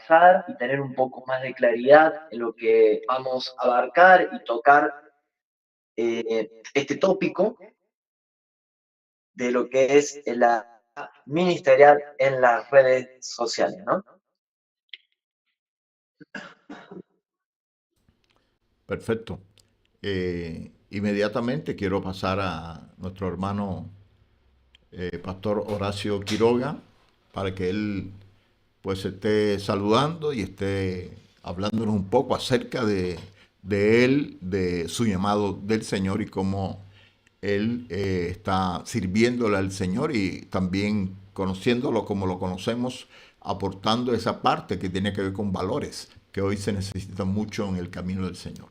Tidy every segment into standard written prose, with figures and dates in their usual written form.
avanzar y tener un poco más de claridad en lo que vamos a abarcar y tocar este tópico de lo que es la ministerial en las redes sociales, ¿no? Perfecto. Inmediatamente quiero pasar a nuestro hermano Pastor Horacio Quiroga para que él pues esté saludando y esté hablándonos un poco acerca de él, de su llamado del Señor y cómo él está sirviéndole al Señor y también conociéndolo como lo conocemos, aportando esa parte que tiene que ver con valores que hoy se necesitan mucho en el camino del Señor.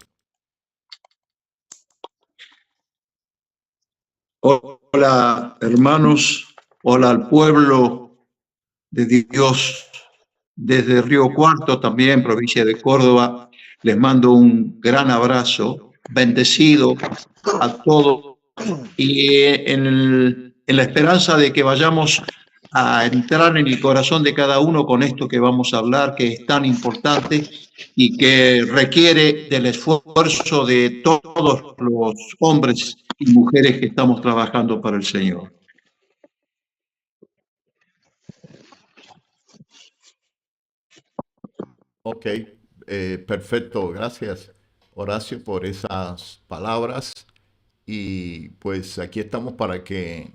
Hola hermanos, hola al pueblo de Dios desde Río Cuarto, también provincia de Córdoba. Les mando un gran abrazo, bendecido a todos y en la esperanza de que vayamos a entrar en el corazón de cada uno con esto que vamos a hablar, que es tan importante y que requiere del esfuerzo de todos los hombres y mujeres que estamos trabajando para el Señor. Ok, perfecto. Gracias, Horacio, por esas palabras. Y pues aquí estamos para que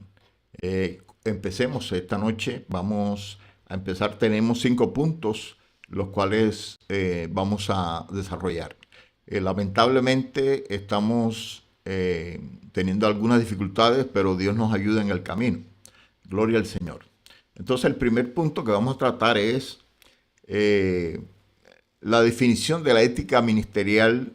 empecemos esta noche. Vamos a empezar. Tenemos 5 puntos, los cuales vamos a desarrollar. Lamentablemente estamos teniendo algunas dificultades, pero Dios nos ayuda en el camino. Gloria al Señor. Entonces el primer punto que vamos a tratar es eh, la definición de la ética ministerial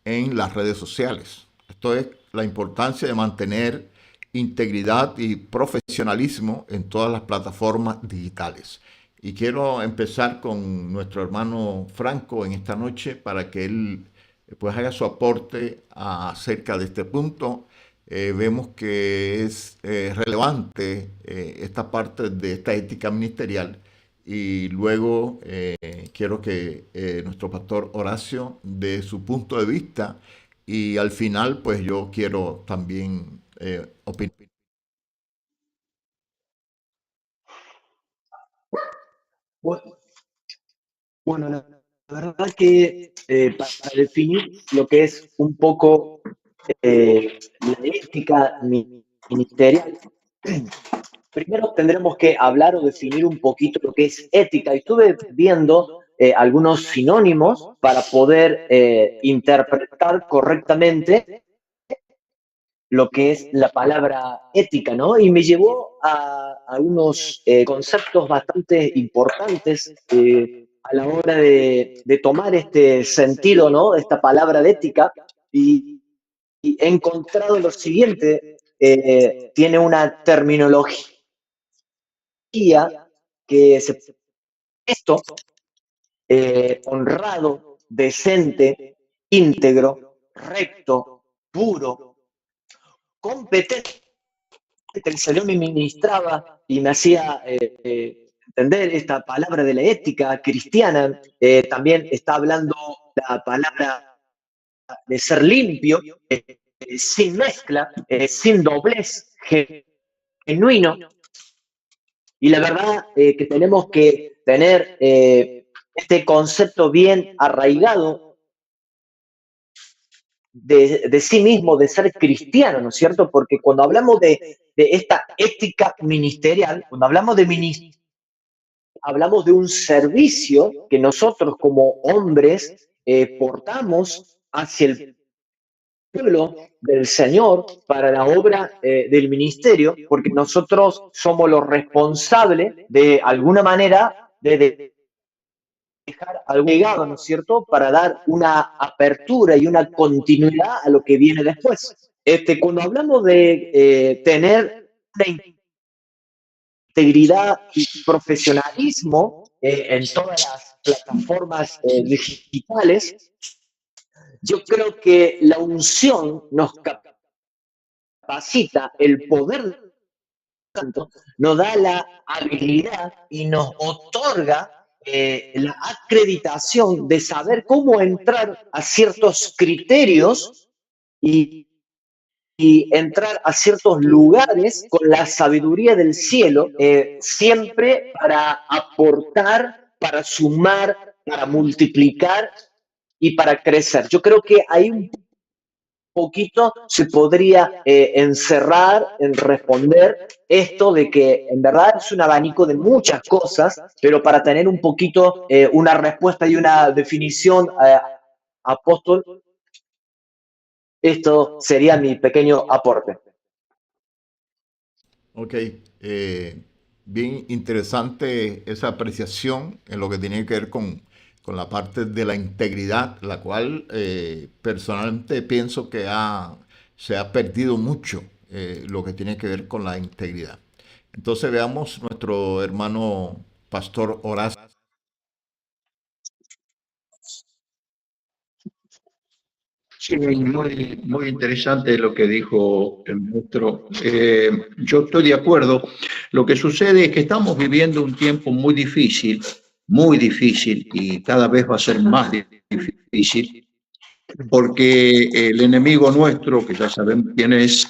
en las redes sociales. Esto es la importancia de mantener integridad y profesionalismo en todas las plataformas digitales. Y quiero empezar con nuestro hermano Franco en esta noche para que él pues haga su aporte acerca de este punto. Vemos que es relevante esta parte de esta ética ministerial y luego quiero que nuestro pastor Horacio dé su punto de vista y al final pues yo quiero también opinar. Bueno, la verdad que para definir lo que es un poco la ética ministerial, primero tendremos que hablar o definir un poquito lo que es ética. Y estuve viendo algunos sinónimos para poder interpretar correctamente lo que es la palabra ética, ¿no? Y me llevó a unos conceptos bastante importantes a la hora de tomar este sentido, ¿no? Esta palabra de ética. Y he encontrado lo siguiente, tiene una terminología que se esto honrado, decente, íntegro, recto, puro, competente. El Señor me ministraba y me hacía entender esta palabra de la ética cristiana. También está hablando la palabra de ser limpio, sin mezcla, sin doblez, genuino. Y la verdad que tenemos que tener este concepto bien arraigado de sí mismo, de ser cristiano, ¿no es cierto? Porque cuando hablamos de esta ética ministerial, cuando hablamos de ministerio, hablamos de un servicio que nosotros como hombres portamos hacia el pueblo del Señor para la obra del ministerio, porque nosotros somos los responsables de alguna manera de dejar algún legado, ¿no es cierto?, para dar una apertura y una continuidad a lo que viene después. Cuando hablamos de tener una integridad y profesionalismo en todas las plataformas digitales, yo creo que la unción nos capacita, el poder tanto nos da la habilidad y nos otorga la acreditación de saber cómo entrar a ciertos criterios y, y entrar a ciertos lugares con la sabiduría del cielo, siempre para aportar, para sumar, para multiplicar y para crecer. Yo creo que hay un poquito se podría encerrar en responder esto de que en verdad es un abanico de muchas cosas, pero para tener un poquito una respuesta y una definición, apóstol, esto sería mi pequeño aporte. Ok, bien interesante esa apreciación en lo que tiene que ver con la parte de la integridad, la cual personalmente pienso que se ha perdido mucho lo que tiene que ver con la integridad. Entonces veamos nuestro hermano Pastor Horacio. Sí, muy interesante lo que dijo el maestro. Yo estoy de acuerdo. Lo que sucede es que estamos viviendo un tiempo muy difícil y cada vez va a ser más difícil, porque el enemigo nuestro, que ya sabemos quién es,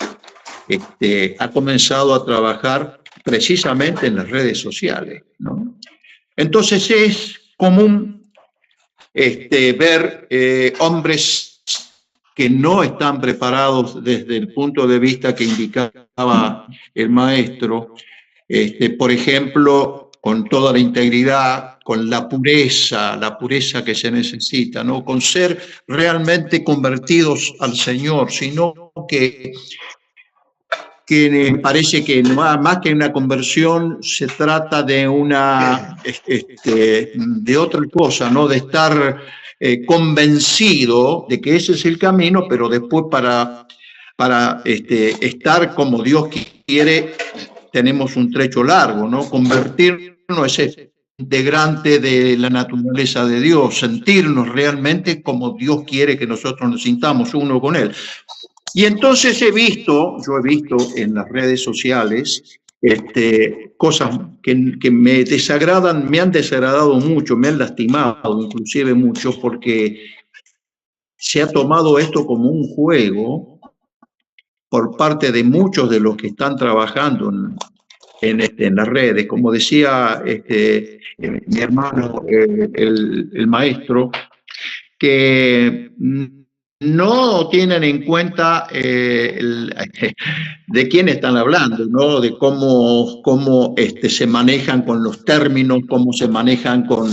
ha comenzado a trabajar precisamente en las redes sociales, ¿no? Entonces es común ver hombres que no están preparados desde el punto de vista que indicaba el maestro, por ejemplo, con toda la integridad, con la pureza que se necesita, ¿no? Con ser realmente convertidos al Señor, sino que parece que más que una conversión se trata de de otra cosa, ¿no? De estar convencido de que ese es el camino, pero después para estar como Dios quiere, tenemos un trecho largo, ¿no? Convertirnos es integrante de la naturaleza de Dios, sentirnos realmente como Dios quiere que nosotros nos sintamos uno con Él. Y entonces yo he visto en las redes sociales cosas que me desagradan, me han desagradado mucho, me han lastimado inclusive mucho, porque se ha tomado esto como un juego por parte de muchos de los que están trabajando en las redes. Como decía mi hermano, el maestro, que no tienen en cuenta de quién están hablando, ¿no? De cómo se manejan con los términos, cómo se manejan con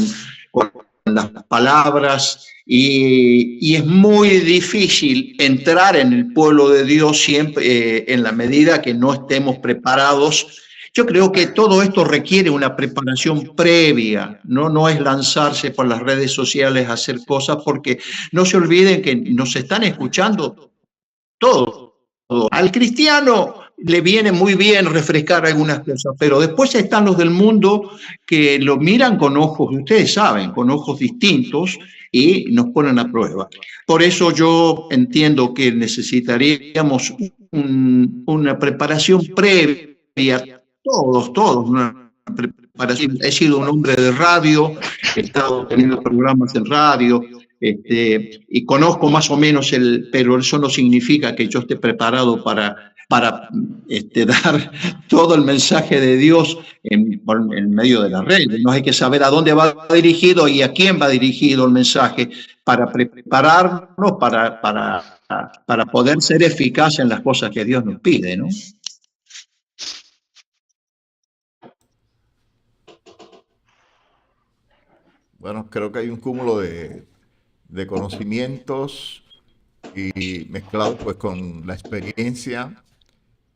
las palabras, y es muy difícil entrar en el pueblo de Dios siempre en la medida que no estemos preparados. Yo creo que todo esto requiere una preparación previa, ¿no? No es lanzarse por las redes sociales a hacer cosas, porque no se olviden que nos están escuchando todos. Al cristiano le viene muy bien refrescar algunas cosas, pero después están los del mundo que lo miran con ojos, ustedes saben, con ojos distintos, y nos ponen a prueba. Por eso yo entiendo que necesitaríamos una preparación previa. Todos, una preparación. He sido un hombre de radio, he estado teniendo programas en radio, y conozco más o menos pero eso no significa que yo esté preparado para dar todo el mensaje de Dios en medio de las redes. No hay que saber a dónde va dirigido y a quién va dirigido el mensaje para prepararnos para poder ser eficaz en las cosas que Dios nos pide, ¿no? Bueno, creo que hay un cúmulo de conocimientos y mezclado pues con la experiencia,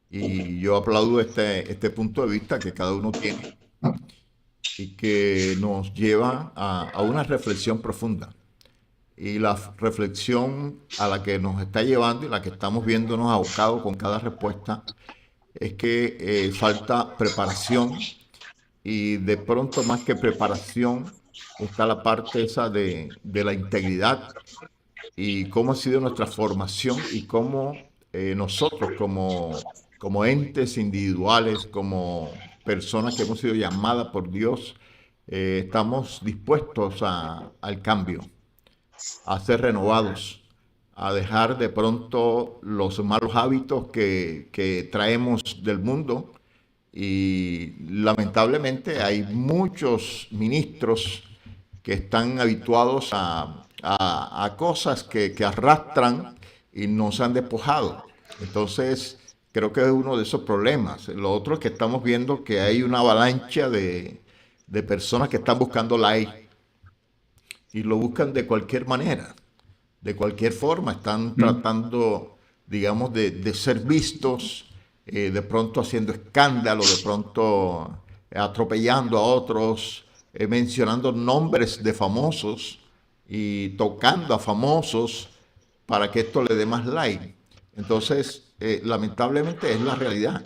y yo aplaudo este punto de vista que cada uno tiene y que nos lleva a una reflexión profunda. Y la reflexión a la que nos está llevando y la que estamos viéndonos abocados con cada respuesta es que falta preparación, y de pronto más que preparación está la parte esa de la integridad y cómo ha sido nuestra formación y cómo nosotros como entes individuales, como personas que hemos sido llamadas por Dios estamos dispuestos al cambio, a ser renovados, a dejar de pronto los malos hábitos que traemos del mundo. Y lamentablemente hay muchos ministros que están habituados a cosas que arrastran y nos han despojado. Entonces, creo que es uno de esos problemas. Lo otro es que estamos viendo que hay una avalancha de personas que están buscando like y lo buscan de cualquier manera, de cualquier forma. Están tratando, digamos, de ser vistos, de pronto haciendo escándalo, de pronto atropellando a otros, mencionando nombres de famosos y tocando a famosos para que esto le dé más like. Entonces, lamentablemente es la realidad.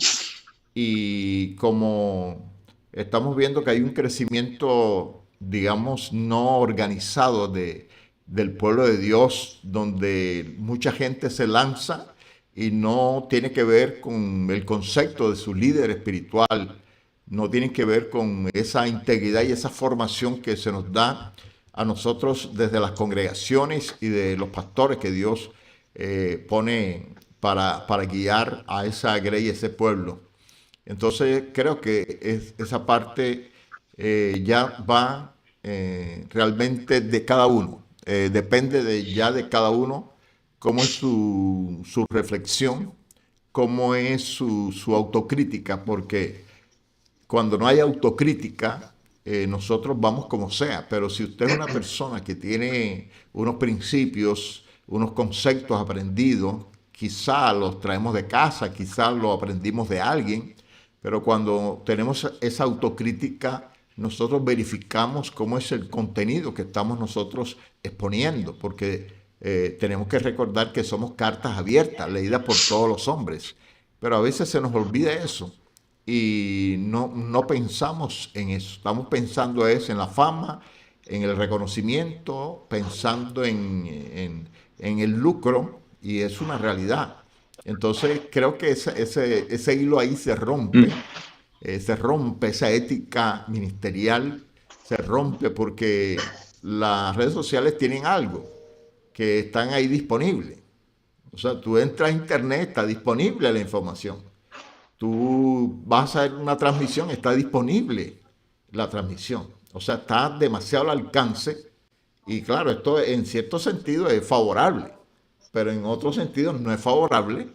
Y como estamos viendo que hay un crecimiento, digamos, no organizado del pueblo de Dios, donde mucha gente se lanza y no tiene que ver con el concepto de su líder espiritual, no tiene que ver con esa integridad y esa formación que se nos da a nosotros desde las congregaciones y de los pastores que Dios pone para guiar a esa grey, ese pueblo. Entonces creo que esa parte ya va realmente de cada uno. Depende ya de cada uno cómo es su reflexión, cómo es su autocrítica, porque cuando no hay autocrítica, nosotros vamos como sea. Pero si usted es una persona que tiene unos principios, unos conceptos aprendidos, quizá los traemos de casa, quizá los aprendimos de alguien, pero cuando tenemos esa autocrítica, nosotros verificamos cómo es el contenido que estamos nosotros exponiendo, porque tenemos que recordar que somos cartas abiertas, leídas por todos los hombres, pero a veces se nos olvida eso y no pensamos en eso. Estamos pensando en la fama, en el reconocimiento, pensando en el lucro, y es una realidad. Entonces creo que ese hilo ahí se rompe esa ética ministerial, se rompe porque las redes sociales tienen algo que están ahí disponibles. O sea, tú entras a internet, está disponible la información. Tú vas a ver una transmisión, está disponible la transmisión. O sea, está demasiado al alcance. Y claro, esto en cierto sentido es favorable, pero en otro sentido no es favorable,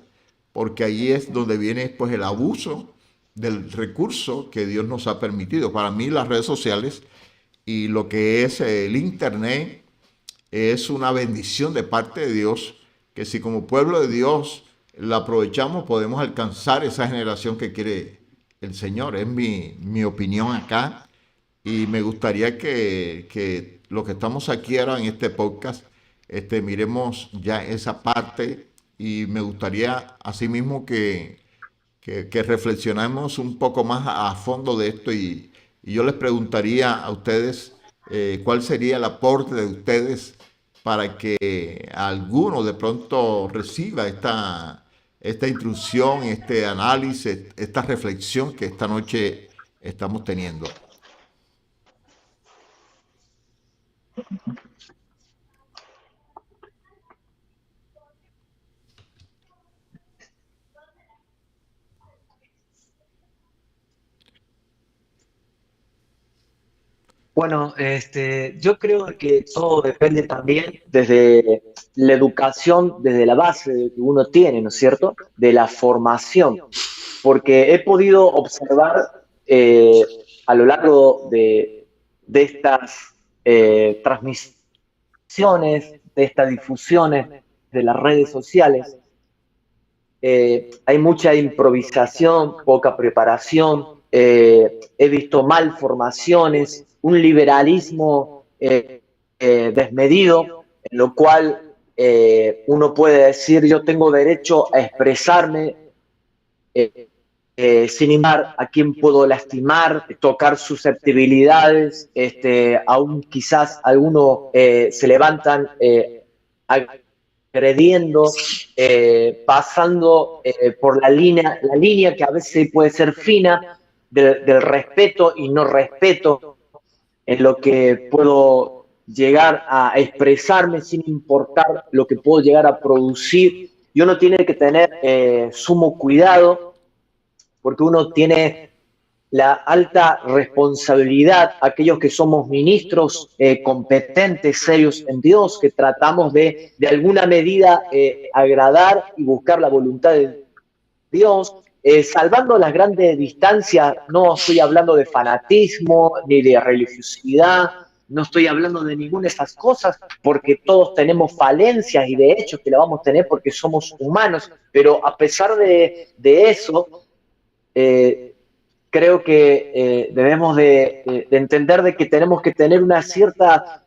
porque ahí es donde viene pues el abuso del recurso que Dios nos ha permitido. Para mí las redes sociales y lo que es el internet es una bendición de parte de Dios, que si como pueblo de Dios la aprovechamos, podemos alcanzar esa generación que quiere el Señor. Es mi opinión acá, y me gustaría que lo que estamos aquí ahora en este podcast, miremos ya esa parte, y me gustaría asimismo que reflexionemos un poco más a fondo de esto, y yo les preguntaría a ustedes cuál sería el aporte de ustedes para que alguno de pronto reciba esta instrucción, este análisis, esta reflexión que esta noche estamos teniendo. Bueno, yo creo que todo depende también desde la educación, desde la base que uno tiene, ¿no es cierto? De la formación, porque he podido observar a lo largo de estas transmisiones, de estas difusiones de las redes sociales, hay mucha improvisación, poca preparación, he visto malformaciones, un liberalismo desmedido, en lo cual uno puede decir yo tengo derecho a expresarme sin importar a quién puedo lastimar, tocar susceptibilidades, aún quizás algunos se levantan agrediendo, pasando por la línea que a veces puede ser fina del respeto y no respeto. en lo que puedo llegar a expresarme sin importar lo que puedo llegar a producir. Y uno tiene que tener sumo cuidado porque uno tiene la alta responsabilidad, aquellos que somos ministros competentes, serios en Dios, que tratamos de alguna medida agradar y buscar la voluntad de Dios, salvando las grandes distancias. No estoy hablando de fanatismo ni de religiosidad, no estoy hablando de ninguna de esas cosas, porque todos tenemos falencias y de hecho que la vamos a tener porque somos humanos, pero a pesar de eso, eh, creo que debemos de entender de que tenemos que tener una cierta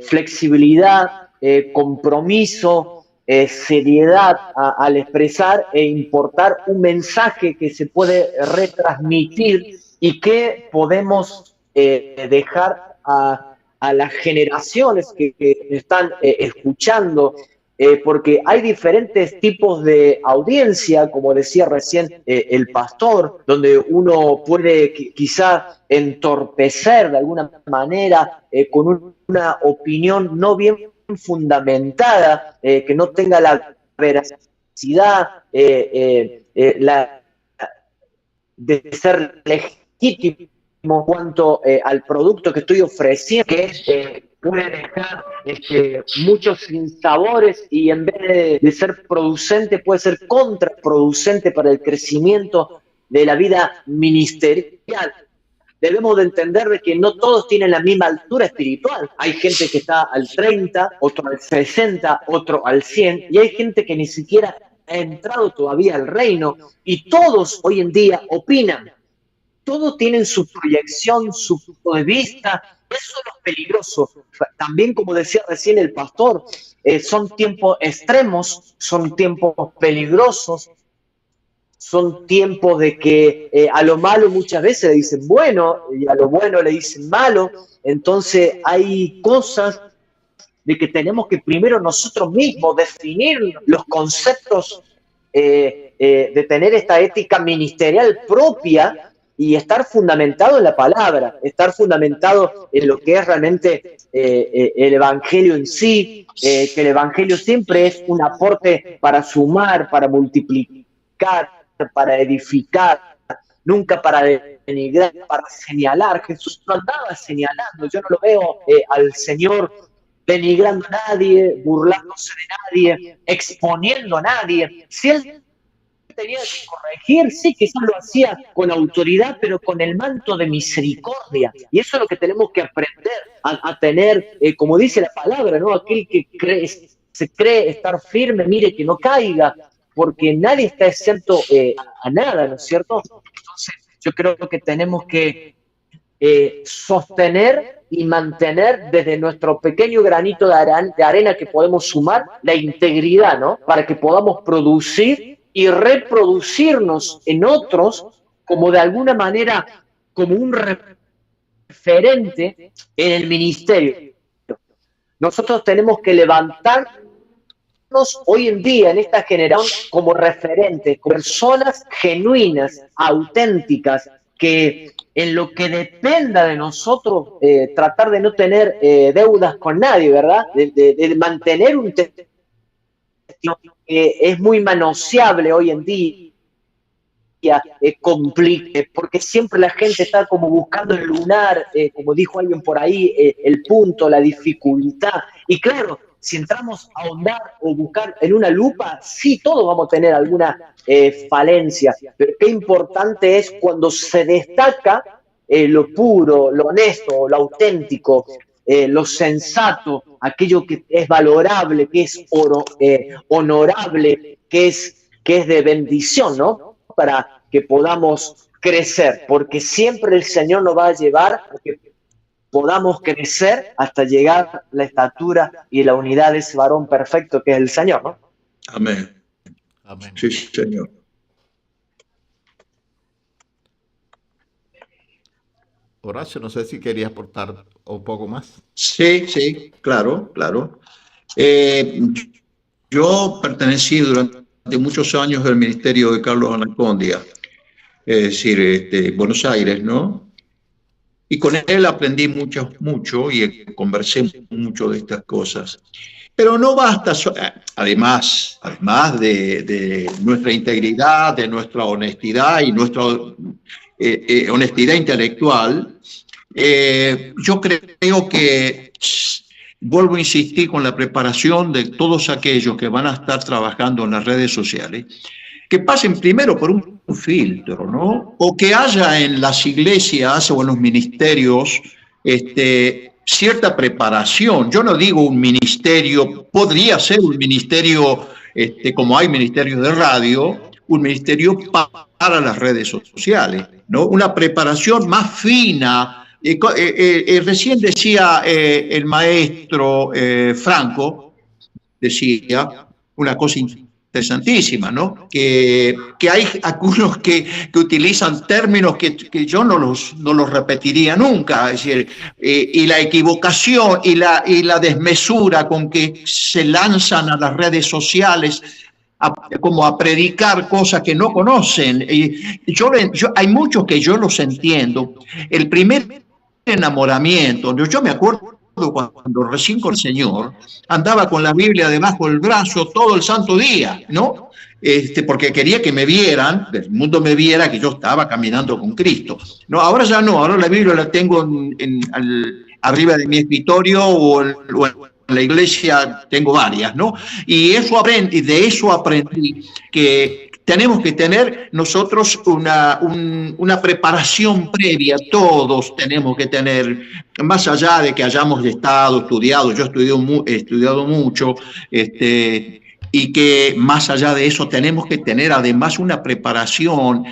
flexibilidad, compromiso, seriedad al expresar e importar un mensaje que se puede retransmitir y que podemos dejar a las generaciones que están escuchando, porque hay diferentes tipos de audiencia, como decía recién el pastor, donde uno puede quizá entorpecer de alguna manera con una opinión no bien fundamentada, que no tenga la veracidad de ser legítimo en cuanto al producto que estoy ofreciendo, que es puede dejar muchos sinsabores y en vez de ser producente puede ser contraproducente para el crecimiento de la vida ministerial. Debemos de entender de que no todos tienen la misma altura espiritual. Hay gente que está al 30, otro al 60, otro al 100, y hay gente que ni siquiera ha entrado todavía al reino, y todos hoy en día opinan. Todos tienen su proyección, su punto de vista. Eso es lo peligroso. También, como decía recién el pastor, son tiempos extremos, son tiempos peligrosos, son tiempos de que a lo malo muchas veces le dicen bueno y a lo bueno le dicen malo. Entonces hay cosas de que tenemos que primero nosotros mismos definir los conceptos, de tener esta ética ministerial propia y estar fundamentado en la palabra, estar fundamentado en lo que es realmente el Evangelio en sí, que el Evangelio siempre es un aporte para sumar, para multiplicar, para edificar, nunca para denigrar, para señalar. Jesús no andaba señalando, yo no lo veo al Señor denigrando a nadie, burlándose de nadie, exponiendo a nadie. Si él tenía que corregir, sí, quizás lo hacía con autoridad, pero con el manto de misericordia. Y eso es lo que tenemos que aprender a tener, como dice la palabra, ¿no? Aquel que se cree estar firme, mire que no caiga, porque nadie está exento a nada, ¿no es cierto? Entonces, yo creo que tenemos que sostener y mantener desde nuestro pequeño granito de arena que podemos sumar la integridad, ¿no? Para que podamos producir y reproducirnos en otros como de alguna manera, como un referente en el ministerio. Nosotros tenemos que levantarnos hoy en día en esta generación como referentes, como personas genuinas, auténticas, que en lo que dependa de nosotros, tratar de no tener deudas con nadie, ¿verdad? De mantener un testimonio que es muy manoseable hoy en día, porque siempre la gente está como buscando el lunar, como dijo alguien por ahí, el punto, la dificultad. Y claro, si entramos a ahondar o buscar en una lupa, sí, todos vamos a tener alguna falencia, pero qué importante es cuando se destaca lo puro, lo honesto, lo auténtico, lo sensato, aquello que es valorable, que es honorable, que es de bendición, ¿no? Para que podamos crecer, porque siempre el Señor nos va a llevar a que podamos crecer hasta llegar a la estatura y la unidad de ese varón perfecto que es el Señor, ¿no? Amén. Amén. Sí, Señor. Horacio, no sé si quería aportar un poco más. Sí, sí, claro, claro. Yo pertenecí durante muchos años al ministerio de Carlos Anacondia, es decir, Buenos Aires, ¿no? y con él aprendí mucho y conversé mucho de estas cosas. Pero no basta, además de nuestra integridad, de nuestra honestidad y nuestra honestidad intelectual, yo creo que, vuelvo a insistir con la preparación de todos aquellos que van a estar trabajando en las redes sociales, que pasen primero por un filtro, ¿no? O que haya en las iglesias o en los ministerios cierta preparación. Yo no digo un ministerio, podría ser un ministerio, como hay ministerios de radio, un ministerio para las redes sociales, ¿no? Una preparación más fina. Recién decía el maestro Franco, decía una cosa interesantísima, ¿no? Que hay algunos que utilizan términos que yo no los repetiría nunca, es decir, y la equivocación y la desmesura con que se lanzan a las redes sociales como a predicar cosas que no conocen. Hay muchos que yo los entiendo. El primer enamoramiento, yo me acuerdo cuando recién con el Señor, andaba con la Biblia debajo del brazo todo el santo día, ¿no? Porque quería que me vieran, el mundo me viera que yo estaba caminando con Cristo. No, ahora ya no, ahora la Biblia la tengo arriba de mi escritorio o en la iglesia tengo varias, ¿no? Y de eso aprendí que tenemos que tener nosotros una preparación previa, todos tenemos que tener, más allá de que hayamos estudiado, yo he estudiado mucho, y que más allá de eso tenemos que tener además una preparación,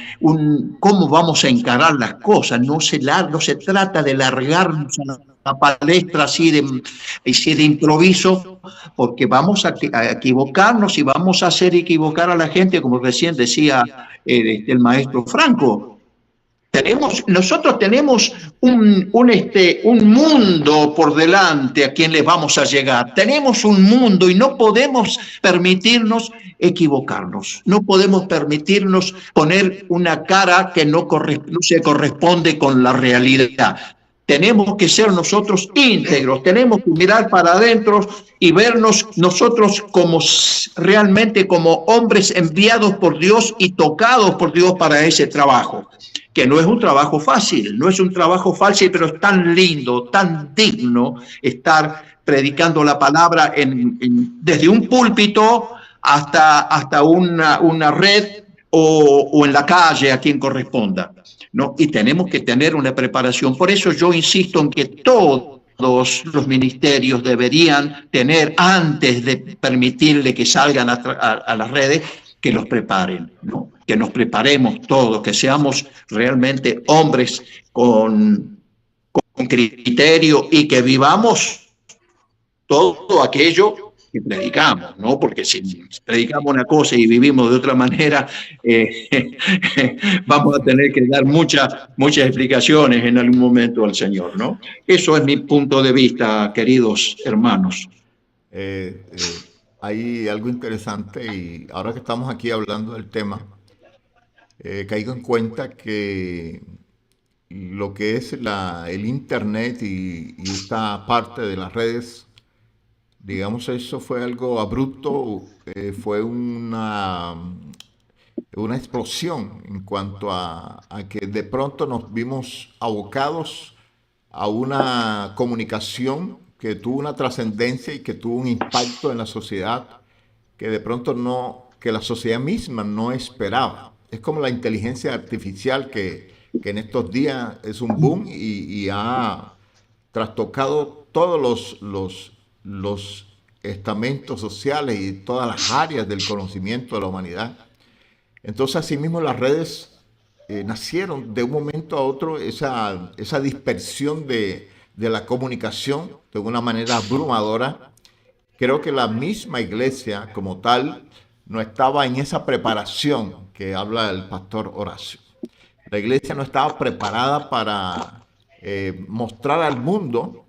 cómo vamos a encarar las cosas, no se trata de largarnos a la palestra así de improviso, porque vamos a equivocarnos y vamos a hacer equivocar a la gente, como recién decía el maestro Franco. Nosotros tenemos un mundo por delante a quien les vamos a llegar. Tenemos un mundo y no podemos permitirnos equivocarnos. No podemos permitirnos poner una cara que no se corresponde con la realidad. Tenemos que ser nosotros íntegros, tenemos que mirar para adentro y vernos nosotros realmente como hombres enviados por Dios y tocados por Dios para ese trabajo, que no es un trabajo fácil, pero es tan lindo, tan digno estar predicando la palabra desde un púlpito hasta una red o en la calle, a quien corresponda, ¿no? Y tenemos que tener una preparación. Por eso yo insisto en que todos los ministerios deberían tener, antes de permitirle que salgan a las redes, que los preparen, ¿no? Que nos preparemos todos, que seamos realmente hombres con criterio y que vivamos todo aquello que predicamos, ¿no? Porque si predicamos una cosa y vivimos de otra manera, vamos a tener que dar muchas explicaciones en algún momento al Señor, ¿no? Eso es mi punto de vista, queridos hermanos. Hay algo interesante, y ahora que estamos aquí hablando del tema, caigo en cuenta que lo que es el Internet y esta parte de las redes, digamos, eso fue algo abrupto, fue una explosión en cuanto a que de pronto nos vimos abocados a una comunicación que tuvo una trascendencia y que tuvo un impacto en la sociedad que de pronto que la sociedad misma no esperaba. Es como la inteligencia artificial que en estos días es un boom y ha trastocado todos los estamentos sociales y todas las áreas del conocimiento de la humanidad. Entonces, asimismo, las redes nacieron de un momento a otro, esa dispersión de la comunicación de una manera abrumadora. Creo que la misma iglesia como tal no estaba en esa preparación que habla el pastor Horacio. La iglesia no estaba preparada para mostrar al mundo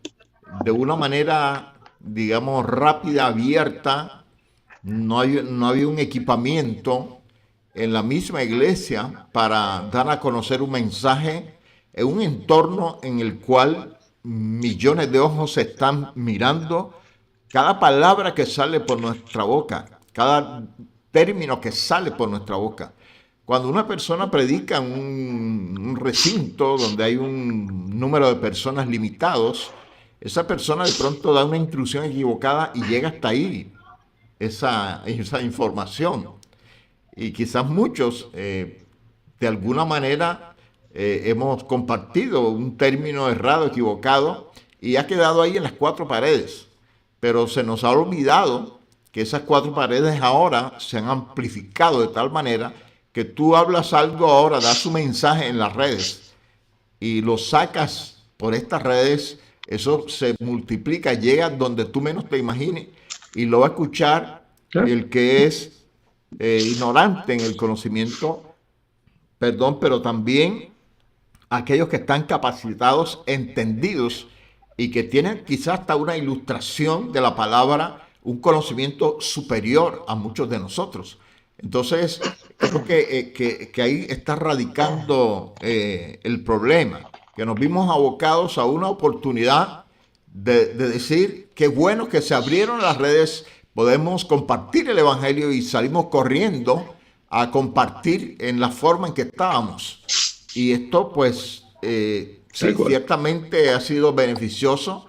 de una manera, digamos, rápida, abierta. No había un equipamiento en la misma iglesia para dar a conocer un mensaje en un entorno en el cual millones de ojos están mirando cada palabra que sale por nuestra boca, cada término que sale por nuestra boca. Cuando una persona predica en un recinto donde hay un número de personas limitados, esa persona de pronto da una instrucción equivocada y llega hasta ahí esa información. Y quizás muchos, de alguna manera, hemos compartido un término errado, equivocado, y ha quedado ahí en las cuatro paredes. Pero se nos ha olvidado que esas cuatro paredes ahora se han amplificado de tal manera que tú hablas algo ahora, das un mensaje en las redes y lo sacas por estas redes, eso se multiplica, llega donde tú menos te imagines y lo va a escuchar el que es ignorante en el conocimiento, perdón, pero también aquellos que están capacitados, entendidos y que tienen quizás hasta una ilustración de la palabra, un conocimiento superior a muchos de nosotros. Entonces, creo que ahí está radicando el problema, que nos vimos abocados a una oportunidad de decir qué bueno que se abrieron las redes, podemos compartir el Evangelio y salimos corriendo a compartir en la forma en que estábamos. Y esto pues sí, ciertamente ha sido beneficioso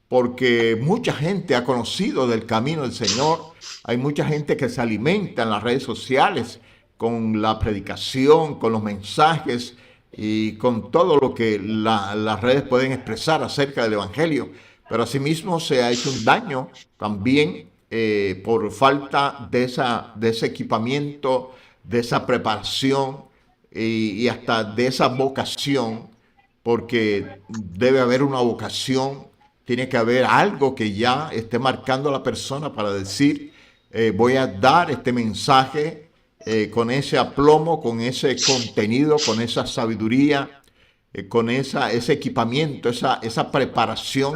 porque mucha gente ha conocido del camino del Señor. Hay mucha gente que se alimenta en las redes sociales con la predicación, con los mensajes y con todo lo que las redes pueden expresar acerca del Evangelio. Pero asimismo se ha hecho un daño también por falta de ese equipamiento, de esa preparación y hasta de esa vocación, porque debe haber una vocación, tiene que haber algo que ya esté marcando a la persona para decir, voy a dar este mensaje con ese aplomo, con ese contenido, con esa sabiduría, con ese equipamiento, esa preparación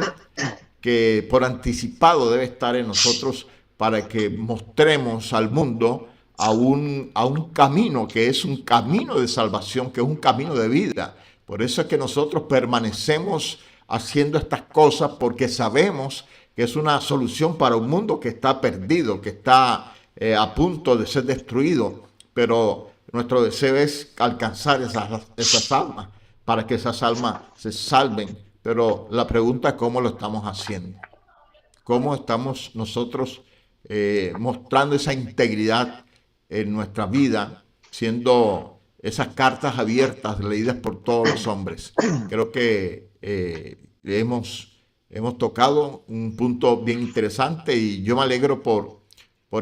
que por anticipado debe estar en nosotros para que mostremos al mundo a un camino que es un camino de salvación, que es un camino de vida. Por eso es que nosotros permanecemos haciendo estas cosas, porque sabemos que es una solución para un mundo que está perdido, que está a punto de ser destruido. Pero nuestro deseo es alcanzar esas almas, para que esas almas se salven. Pero la pregunta es cómo lo estamos haciendo. ¿Cómo estamos nosotros mostrando esa integridad en nuestra vida, siendo esas cartas abiertas leídas por todos los hombres? Creo que hemos tocado un punto bien interesante y yo me alegro por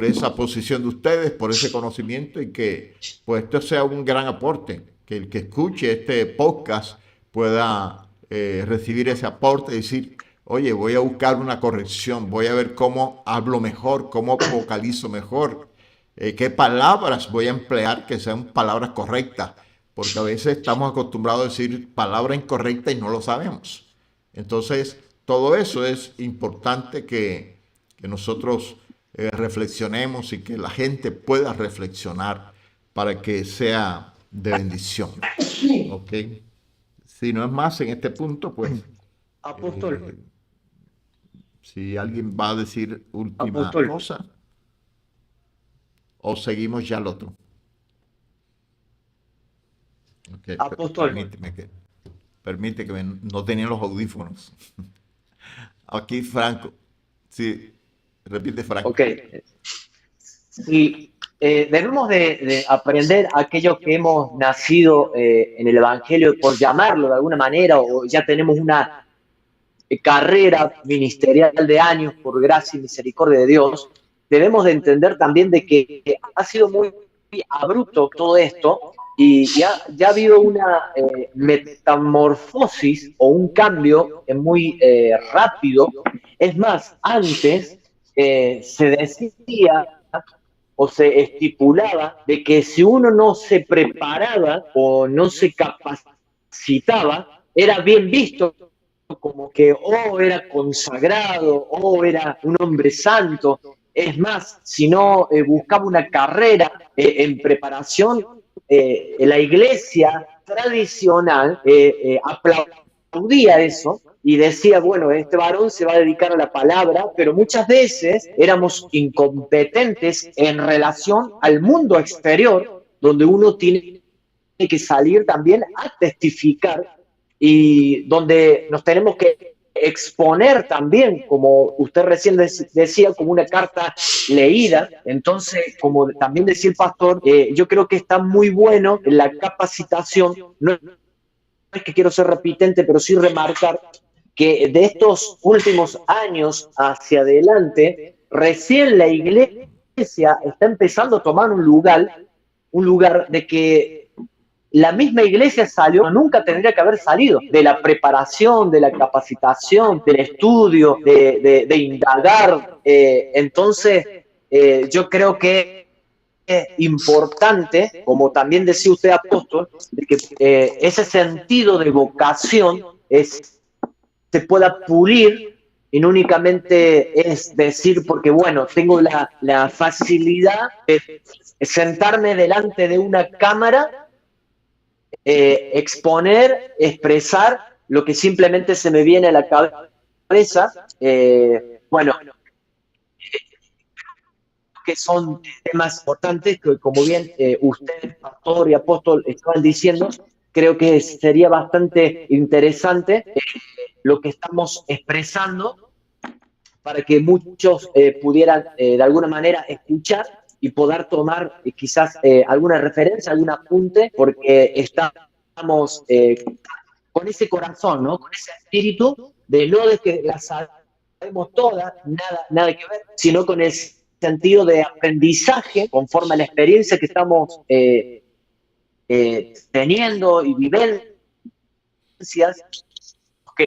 esa posición de ustedes, por ese conocimiento y que pues esto sea un gran aporte, que el que escuche este podcast pueda recibir ese aporte y decir, oye, voy a buscar una corrección, voy a ver cómo hablo mejor, cómo vocalizo mejor, qué palabras voy a emplear que sean palabras correctas, porque a veces estamos acostumbrados a decir palabra incorrecta y no lo sabemos. Entonces, todo eso es importante que nosotros reflexionemos y que la gente pueda reflexionar para que sea de bendición. ¿Ok? Si no es más en este punto, pues... Apóstol. Si alguien va a decir última Apóstol. cosa, o seguimos ya al otro. Okay, Apóstol. Permite que no tenía los audífonos. Aquí Franco. Sí, repite Franco. Ok. Sí, debemos de aprender aquello que hemos nacido en el Evangelio, por llamarlo de alguna manera, o ya tenemos una carrera ministerial de años por gracia y misericordia de Dios. Debemos de entender también de que ha sido muy abrupto todo esto y ya ha habido una metamorfosis o un cambio muy rápido. Es más, antes se decía o se estipulaba de que si uno no se preparaba o no se capacitaba, era bien visto como que era consagrado, era un hombre santo. Es más, si no buscaba una carrera en preparación, la iglesia tradicional aplaudía eso y decía, bueno, este varón se va a dedicar a la palabra, pero muchas veces éramos incompetentes en relación al mundo exterior, donde uno tiene que salir también a testificar y donde nos tenemos que exponer también, como usted recién decía, como una carta leída. Entonces, como también decía el pastor, yo creo que está muy bueno la capacitación. No es que quiero ser repitente, pero sí remarcar que de estos últimos años hacia adelante, recién la iglesia está empezando a tomar un lugar de que la misma iglesia salió, nunca tendría que haber salido, de la preparación, de la capacitación, del estudio, de indagar. Yo creo que es importante, como también decía usted, apóstol, de que ese sentido de vocación se pueda pulir y no únicamente es decir, porque bueno, tengo la facilidad de sentarme delante de una cámara, exponer, expresar lo que simplemente se me viene a la cabeza. Bueno, que son temas importantes que, como bien usted, pastor y apóstol, estaban diciendo, creo que sería bastante interesante lo que estamos expresando para que muchos pudieran de alguna manera escuchar y poder tomar quizás alguna referencia, algún apunte, porque estamos con ese corazón, ¿no? Con ese espíritu de no de que las sabemos todas, nada que ver, sino con el sentido de aprendizaje conforme a la experiencia que estamos teniendo y vivencias que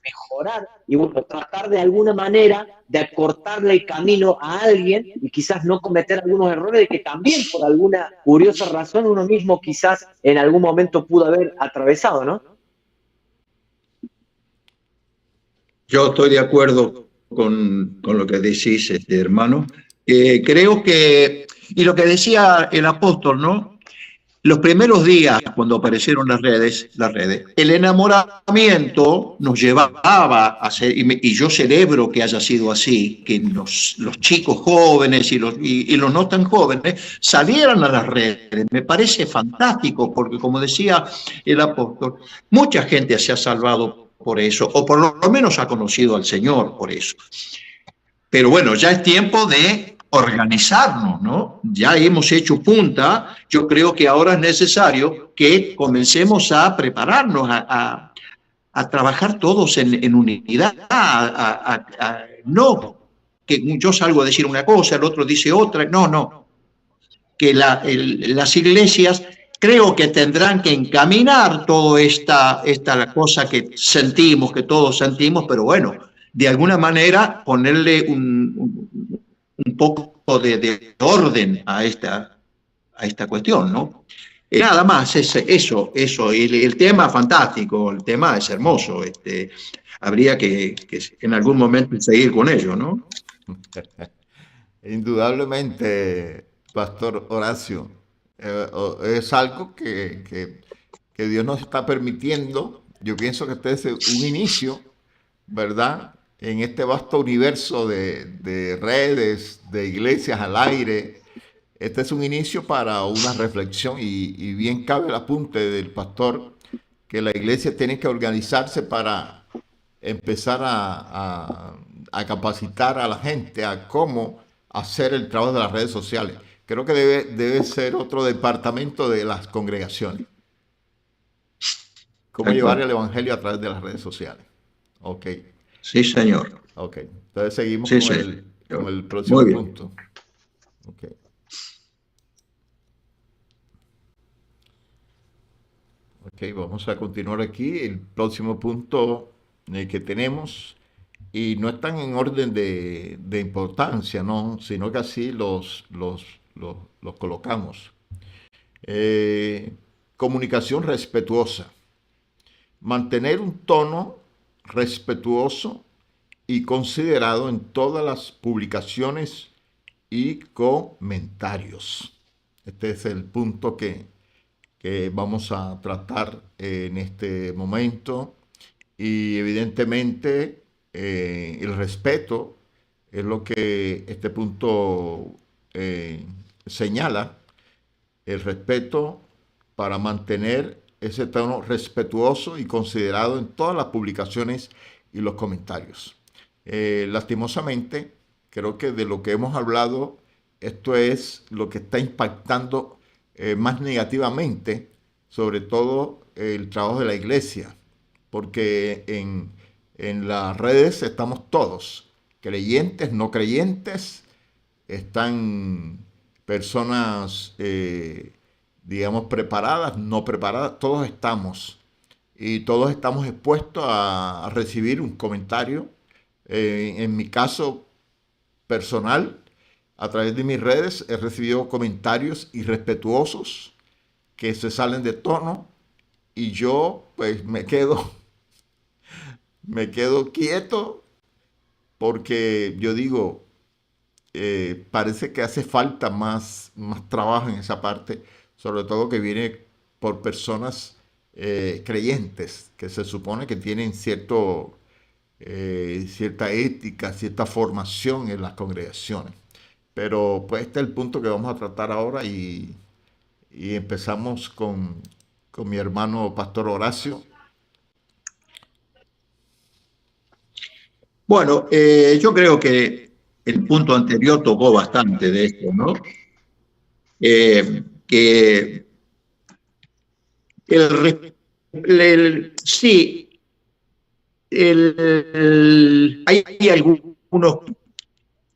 mejorar y bueno, tratar de alguna manera de acortarle el camino a alguien y quizás no cometer algunos errores de que también por alguna curiosa razón uno mismo quizás en algún momento pudo haber atravesado, ¿no? Yo estoy de acuerdo con lo que decís, hermano. Creo que, y lo que decía el apóstol, ¿no? Los primeros días, cuando aparecieron las redes, el enamoramiento nos llevaba a hacer, y yo celebro que haya sido así, que los chicos jóvenes y los no tan jóvenes salieran a las redes. Me parece fantástico, porque como decía el apóstol, mucha gente se ha salvado por eso, o por lo menos ha conocido al Señor por eso. Pero bueno, ya es tiempo de organizarnos, ¿no? Ya hemos hecho punta, yo creo que ahora es necesario que comencemos a prepararnos, a trabajar todos en unidad, no que yo salgo a decir una cosa, el otro dice otra, no, que las iglesias creo que tendrán que encaminar toda esta cosa que sentimos, que todos sentimos, pero bueno, de alguna manera ponerle un poco de orden a esta cuestión, ¿no? Nada más, eso. El tema fantástico, el tema es hermoso. Habría que en algún momento seguir con ello, ¿no? Indudablemente, Pastor Horacio, es algo que Dios nos está permitiendo. Yo pienso que este es un inicio, ¿verdad? En este vasto universo de redes, de iglesias al aire. Este es un inicio para una reflexión y bien cabe el apunte del pastor que la iglesia tiene que organizarse para empezar a capacitar a la gente a cómo hacer el trabajo de las redes sociales. Creo que debe ser otro departamento de las congregaciones. Cómo llevar el evangelio a través de las redes sociales. Ok. Sí, señor. Ok. Entonces seguimos Sí, con el próximo punto. Ok. Ok, vamos a continuar aquí. El próximo punto que tenemos, y no están en orden de importancia, ¿no? Sino que así los colocamos. Comunicación respetuosa. Mantener un tono respetuoso y considerado en todas las publicaciones y comentarios. Este es el punto que que vamos a tratar en este momento. Y evidentemente el respeto es lo que este punto señala, el respeto para mantener ese tono respetuoso y considerado en todas las publicaciones y los comentarios. Lastimosamente, creo que de lo que hemos hablado, esto es lo que está impactando más negativamente, sobre todo el trabajo de la iglesia, porque en las redes estamos todos, creyentes, no creyentes, están personas, digamos, preparadas, no preparadas, todos estamos. Y todos estamos expuestos a recibir un comentario. En mi caso personal, a través de mis redes, he recibido comentarios irrespetuosos que se salen de tono y yo pues me quedo quieto porque yo digo, parece que hace falta más trabajo en esa parte, sobre todo que viene por personas creyentes, que se supone que tienen cierta ética, cierta formación en las congregaciones. Pero pues este es el punto que vamos a tratar ahora y empezamos con mi hermano Pastor Horacio. Bueno, yo creo que el punto anterior tocó bastante de esto, ¿no? Que sí, hay algunos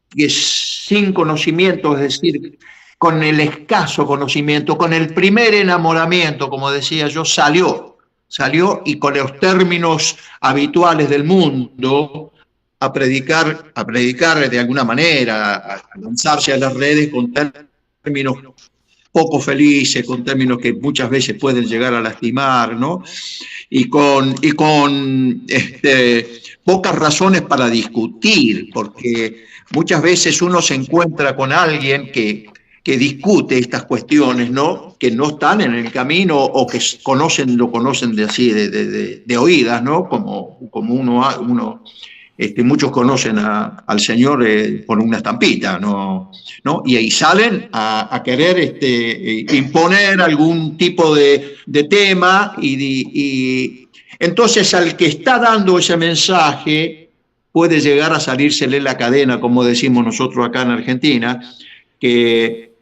que sin conocimiento, es decir, con el escaso conocimiento, con el primer enamoramiento, como decía yo, salió y con los términos habituales del mundo a predicar de alguna manera, a lanzarse a las redes con términos poco felices, con términos que muchas veces pueden llegar a lastimar, ¿no? Y con pocas razones para discutir, porque muchas veces uno se encuentra con alguien que discute estas cuestiones, ¿no? Que no están en el camino o que lo conocen de así, de oídas, ¿no? Como uno muchos conocen al Señor por una estampita, ¿no? Y ahí salen a querer imponer algún tipo de tema y entonces al que está dando ese mensaje puede llegar a salírsele la cadena, como decimos nosotros acá en Argentina, que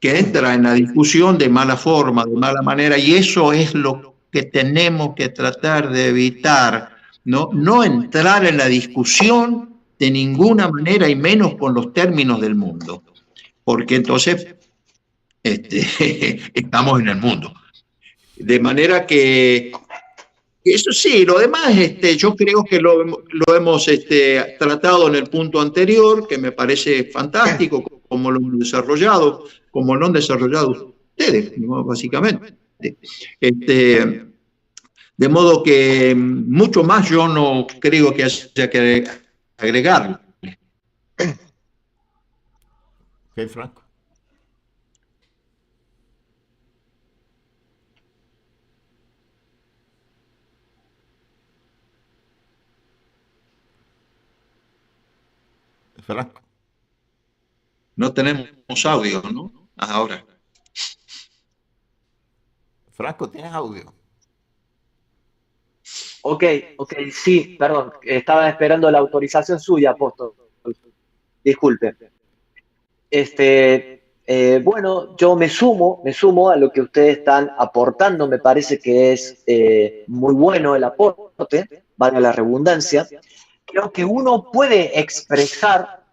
entra en la discusión de mala forma, de mala manera, y eso es lo que tenemos que tratar de evitar. No entrar en la discusión de ninguna manera y menos con los términos del mundo, porque entonces estamos en el mundo. De manera que eso sí, lo demás yo creo que lo hemos tratado en el punto anterior, que me parece fantástico, como lo han desarrollado, como lo han desarrollado ustedes, ¿no? Básicamente. De modo que mucho más yo no creo que haya que agregar. Ok, Franco. Franco. No tenemos audio, ¿no? Ahora. Franco, ¿tienes audio? Ok, sí, perdón, estaba esperando la autorización suya, apóstol. Disculpe. Bueno, yo me sumo a lo que ustedes están aportando, me parece que es muy bueno el aporte, valga la redundancia. Creo que uno puede expresar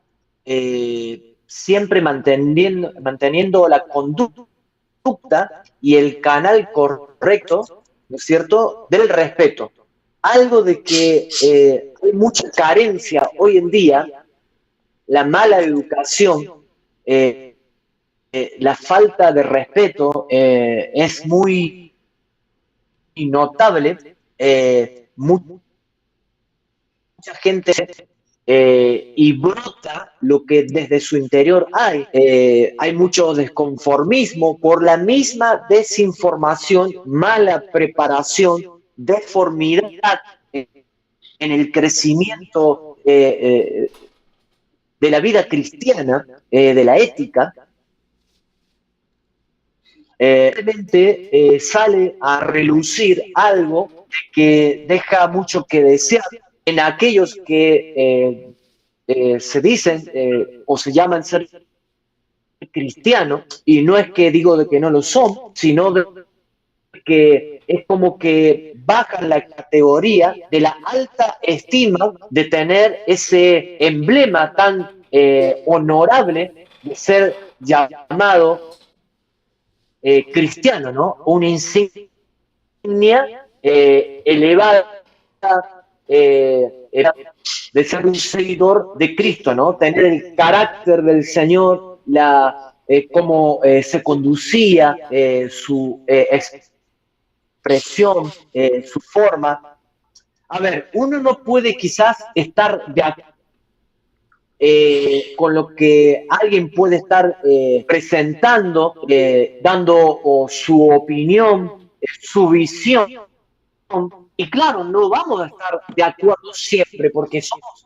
siempre manteniendo la conducta y el canal correcto, ¿no es cierto?, del respeto. Algo de que hay mucha carencia hoy en día, la mala educación, la falta de respeto es muy notable. Mucha gente y brota lo que desde su interior hay. Hay mucho desconformismo por la misma desinformación, mala preparación, deformidad en el crecimiento de la vida cristiana, de la ética. Realmente sale a relucir algo que deja mucho que desear en aquellos que se dicen o se llaman ser cristianos, y no es que digo de que no lo son, sino de que es como que bajan la categoría de la alta estima de tener ese emblema tan honorable de ser llamado cristiano, ¿no? Una insignia elevada de ser un seguidor de Cristo, ¿no? Tener el carácter del Señor, cómo se conducía, su expresión, su forma. A ver, uno no puede quizás estar de acuerdo con lo que alguien puede estar presentando, dando su opinión, su visión. Y claro, no vamos a estar de acuerdo siempre porque somos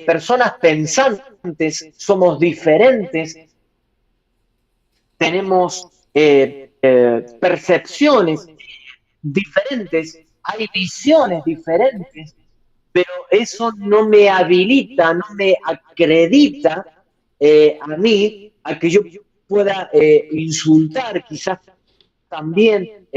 personas pensantes, somos diferentes, tenemos percepciones diferentes, hay visiones diferentes, pero eso no me habilita, no me acredita a mí a que yo pueda insultar quizás también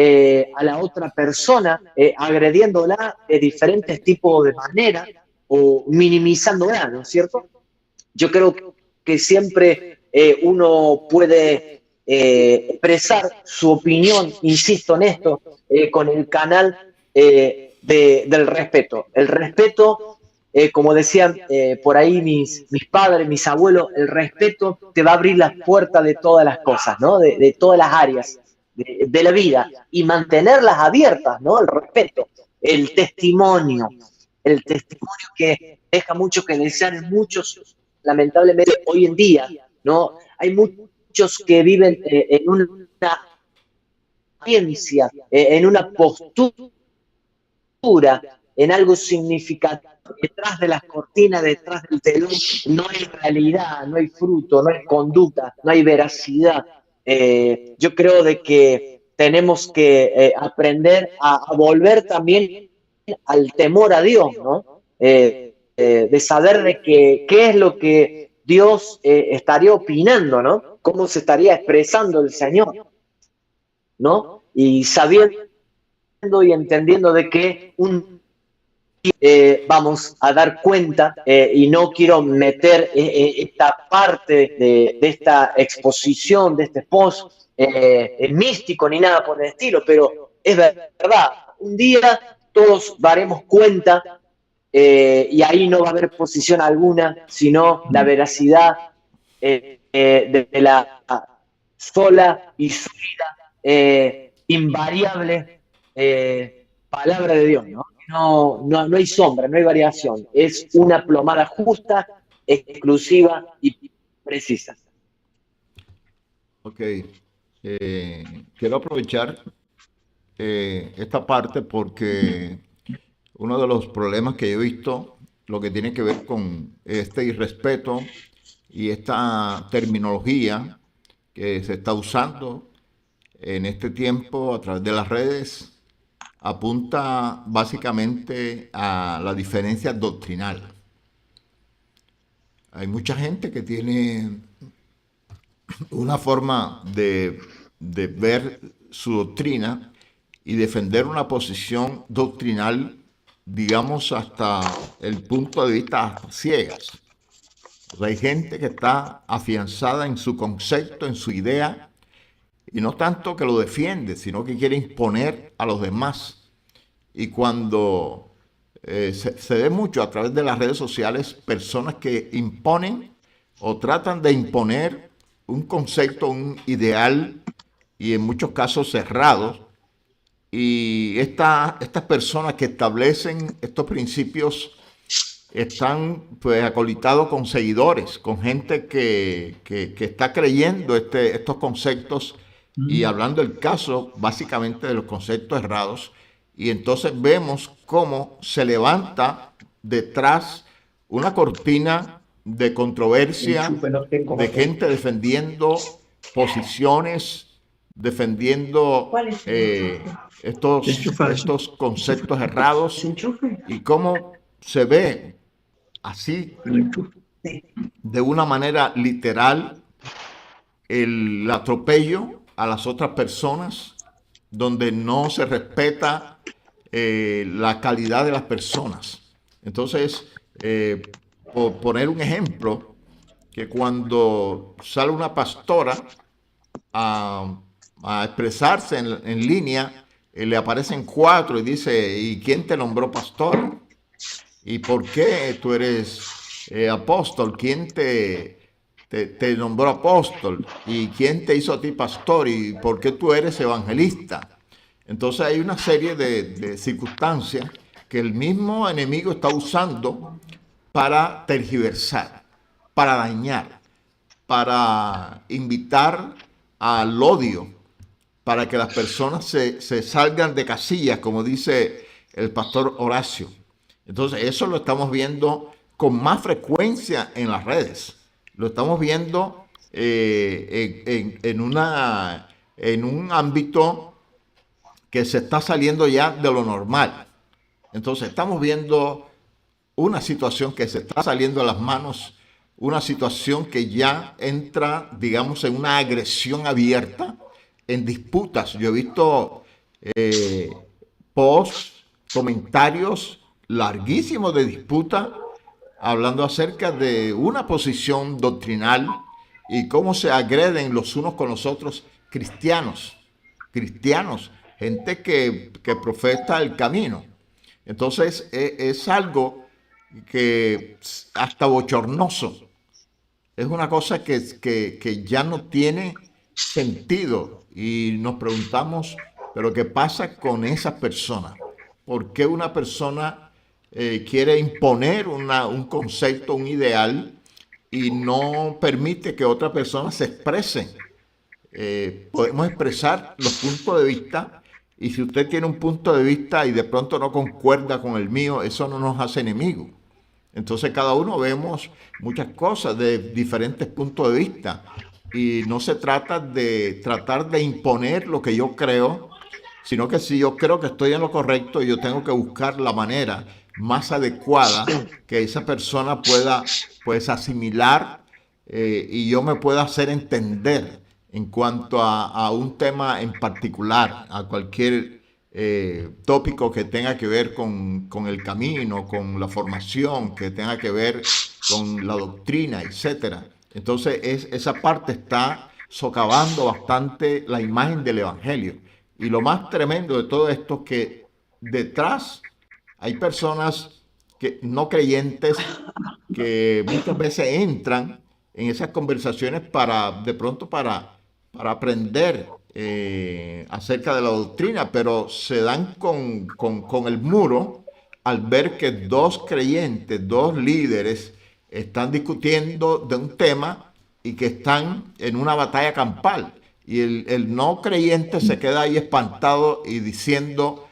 a la otra persona, agrediéndola de diferentes tipos de maneras o minimizándola, ¿no es cierto? Yo creo que siempre uno puede expresar su opinión, insisto en esto, con el canal del respeto. El respeto, como decían por ahí mis padres, mis abuelos, el respeto te va a abrir las puertas de todas las cosas, ¿no? De todas las áreas de la vida y mantenerlas abiertas, ¿no? El respeto, el testimonio que deja mucho que desear en muchos, lamentablemente hoy en día, ¿no? Hay muchos que viven en una ciencia, en una postura, en algo significativo. Detrás de las cortinas, detrás del telón, no hay realidad, no hay fruto, no hay conducta, no hay veracidad. Yo creo de que tenemos que aprender a volver también al temor a Dios, ¿no? De saber de qué es lo que Dios estaría opinando, ¿no? Cómo se estaría expresando el Señor, ¿no? Y sabiendo y entendiendo de que vamos a dar cuenta, y no quiero meter esta parte de esta exposición, de este post místico ni nada por el estilo, pero es verdad, un día todos daremos cuenta y ahí no va a haber posición alguna, sino la veracidad de la sola y sólida, invariable palabra de Dios, ¿no? No hay sombra, no hay variación. Es una plomada justa, exclusiva y precisa. Ok. Quiero aprovechar esta parte porque uno de los problemas que yo he visto, lo que tiene que ver con este irrespeto y esta terminología que se está usando en este tiempo a través de las redes, apunta básicamente a la diferencia doctrinal. Hay mucha gente que tiene una forma de ver su doctrina y defender una posición doctrinal, digamos, hasta el punto de vista ciegas. O sea, hay gente que está afianzada en su concepto, en su idea, y no tanto que lo defiende, sino que quiere imponer a los demás. Y cuando se ve mucho a través de las redes sociales personas que imponen o tratan de imponer un concepto, un ideal, y en muchos casos cerrados. Y estas personas que establecen estos principios están pues acolitados con seguidores, con gente que está creyendo estos conceptos y hablando el caso básicamente de los conceptos errados. Y entonces vemos cómo se levanta detrás una cortina de controversia, de gente defendiendo posiciones, defendiendo estos conceptos errados, y cómo se ve así, de una manera literal, el atropello a las otras personas, donde no se respeta la calidad de las personas. Entonces, por poner un ejemplo, que cuando sale una pastora a, a expresarse en línea, le aparecen 4 y dice, ¿y quién te nombró pastor? ¿Y por qué tú eres apóstol? ¿Quién te nombró apóstol? ¿Y quién te hizo a ti pastor? ¿Y por qué tú eres evangelista? Entonces hay una serie de circunstancias que el mismo enemigo está usando para tergiversar, para dañar, para invitar al odio, para que las personas se salgan de casillas, como dice el pastor Horacio. Entonces eso lo estamos viendo con más frecuencia en las redes. Lo estamos viendo en un ámbito que se está saliendo ya de lo normal. Entonces estamos viendo una situación que se está saliendo de las manos, una situación que ya entra, digamos, en una agresión abierta, en disputas. Yo he visto posts, comentarios larguísimos de disputa, hablando acerca de una posición doctrinal y cómo se agreden los unos con los otros cristianos, gente que profesa el camino. Entonces es algo que hasta bochornoso. Es una cosa que ya no tiene sentido y nos preguntamos, ¿pero qué pasa con esas personas? ¿Por qué una persona quiere imponer un concepto, un ideal, y no permite que otra persona se exprese? Podemos expresar los puntos de vista, y si usted tiene un punto de vista y de pronto no concuerda con el mío, eso no nos hace enemigos. Entonces cada uno vemos muchas cosas de diferentes puntos de vista, y no se trata de tratar de imponer lo que yo creo, sino que si yo creo que estoy en lo correcto, yo tengo que buscar la manera más adecuada que esa persona pueda pues asimilar, y yo me pueda hacer entender en cuanto a un tema en particular, a cualquier tópico que tenga que ver con el camino, con la formación, que tenga que ver con la doctrina, etcétera. Entonces esa parte está socavando bastante la imagen del Evangelio. Y lo más tremendo de todo esto es que detrás hay personas no creyentes que muchas veces entran en esas conversaciones de pronto para aprender acerca de la doctrina, pero se dan con el muro al ver que 2 creyentes, 2 líderes, están discutiendo de un tema y que están en una batalla campal. Y el no creyente se queda ahí espantado y diciendo,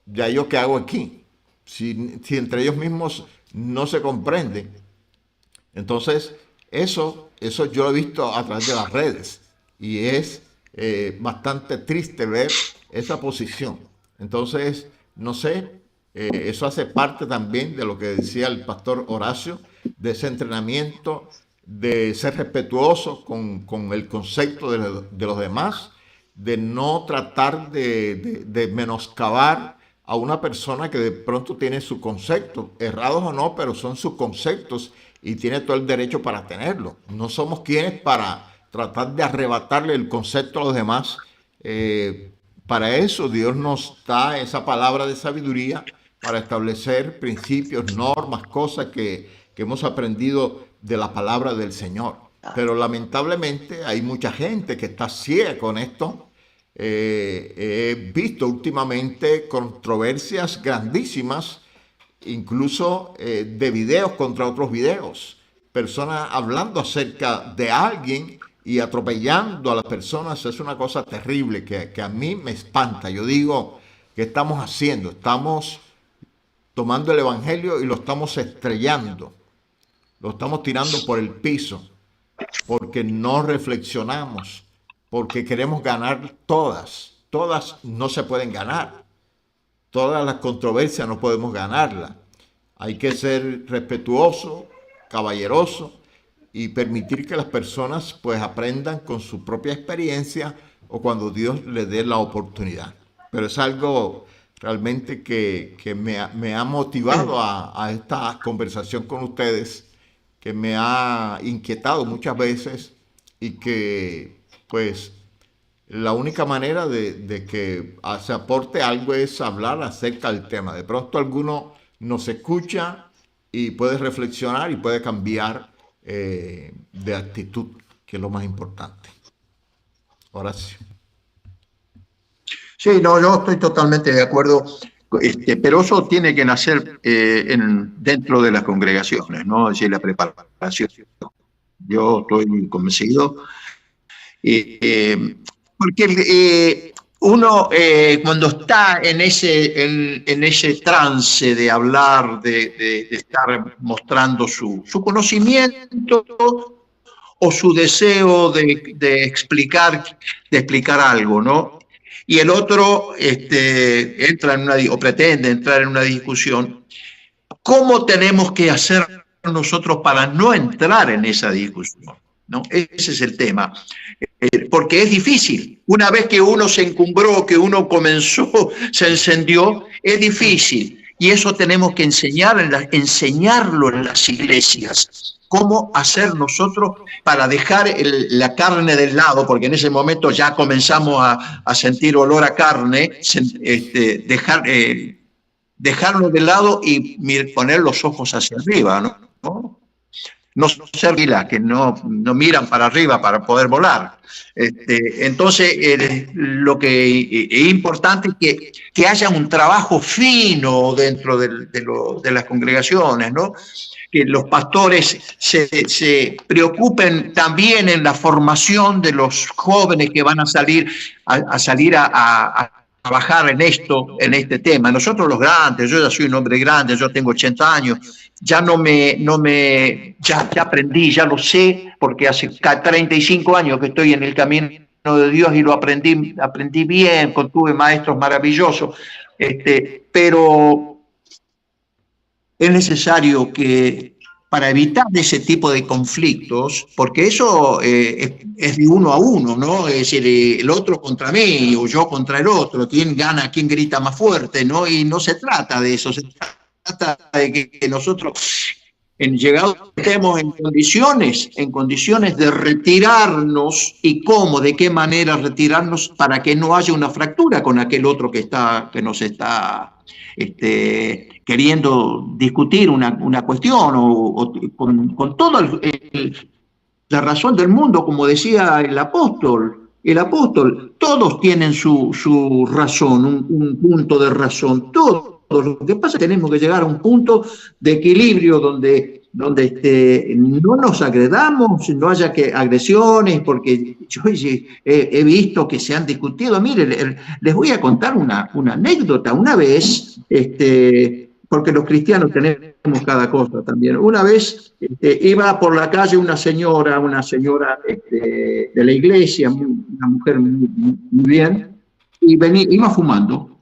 ¿ya yo qué hago aquí? Si entre ellos mismos no se comprenden. Entonces, eso yo lo he visto a través de las redes, y es bastante triste ver esa posición. Entonces, no sé, eso hace parte también de lo que decía el pastor Horacio, de ese entrenamiento, de ser respetuoso con el concepto de los demás, de no tratar de menoscabar a una persona que de pronto tiene sus conceptos, errados o no, pero son sus conceptos y tiene todo el derecho para tenerlo. No somos quienes para tratar de arrebatarle el concepto a los demás. Para eso Dios nos da esa palabra de sabiduría para establecer principios, normas, cosas que hemos aprendido de la palabra del Señor. Pero lamentablemente hay mucha gente que está ciega con esto. He visto últimamente controversias grandísimas incluso de videos contra otros videos, personas hablando acerca de alguien y atropellando a las personas. Es una cosa terrible que a mí me espanta. Yo digo, ¿qué estamos haciendo? Estamos tomando el evangelio y lo estamos estrellando, lo estamos tirando por el piso, porque no reflexionamos, porque queremos ganar todas. Todas no se pueden ganar. Todas las controversias no podemos ganarlas. Hay que ser respetuoso, caballeroso y permitir que las personas pues aprendan con su propia experiencia o cuando Dios les dé la oportunidad. Pero es algo realmente que me ha motivado a esta conversación con ustedes, que me ha inquietado muchas veces y que pues la única manera de que se aporte algo es hablar acerca del tema. De pronto alguno nos escucha y puede reflexionar y puede cambiar de actitud, que es lo más importante. Horacio. Sí, no, yo estoy totalmente de acuerdo, pero eso tiene que nacer dentro de las congregaciones, ¿no? Es decir, la preparación. Yo estoy convencido. Porque uno cuando está en ese trance de hablar, de estar mostrando su conocimiento o su deseo de explicar algo, ¿no? Y el otro entra o pretende entrar en una discusión. ¿Cómo tenemos que hacer nosotros para no entrar en esa discusión? ¿No? Ese es el tema. Porque es difícil. Una vez que uno se encumbró, que uno comenzó, se encendió, es difícil. Y eso tenemos que enseñarlo en las iglesias. Cómo hacer nosotros para dejar la carne del lado, porque en ese momento ya comenzamos a sentir olor a carne, dejarlo de lado y poner los ojos hacia arriba, ¿no? No ser que no miran para arriba para poder volar. Entonces, lo que es importante es que haya un trabajo fino dentro de las congregaciones, ¿no? Que los pastores se preocupen también en la formación de los jóvenes que van a salir a trabajar en este tema. Nosotros los grandes, yo ya soy un hombre grande, yo tengo 80 años, ya ya aprendí, ya lo sé, porque hace 35 años que estoy en el camino de Dios y lo aprendí bien, tuve maestros maravillosos, pero es necesario que para evitar ese tipo de conflictos, porque eso es de uno a uno, ¿no? Es decir, el otro contra mí o yo contra el otro, quién gana, quién grita más fuerte, ¿no? Y no se trata de eso, se trata de que nosotros estemos en condiciones de retirarnos. ¿Y cómo? ¿De qué manera retirarnos para que no haya una fractura con aquel otro que nos está queriendo discutir una cuestión o con toda la razón del mundo, como decía el apóstol, todos tienen su razón, un punto de razón, todos. Lo que pasa es que tenemos que llegar a un punto de equilibrio donde no nos agredamos, no haya agresiones, porque yo he visto que se han discutido. Mire, les voy a contar una anécdota. Una vez, porque los cristianos tenemos cada cosa también, una vez iba por la calle una señora de la iglesia, una mujer muy bien, y iba fumando,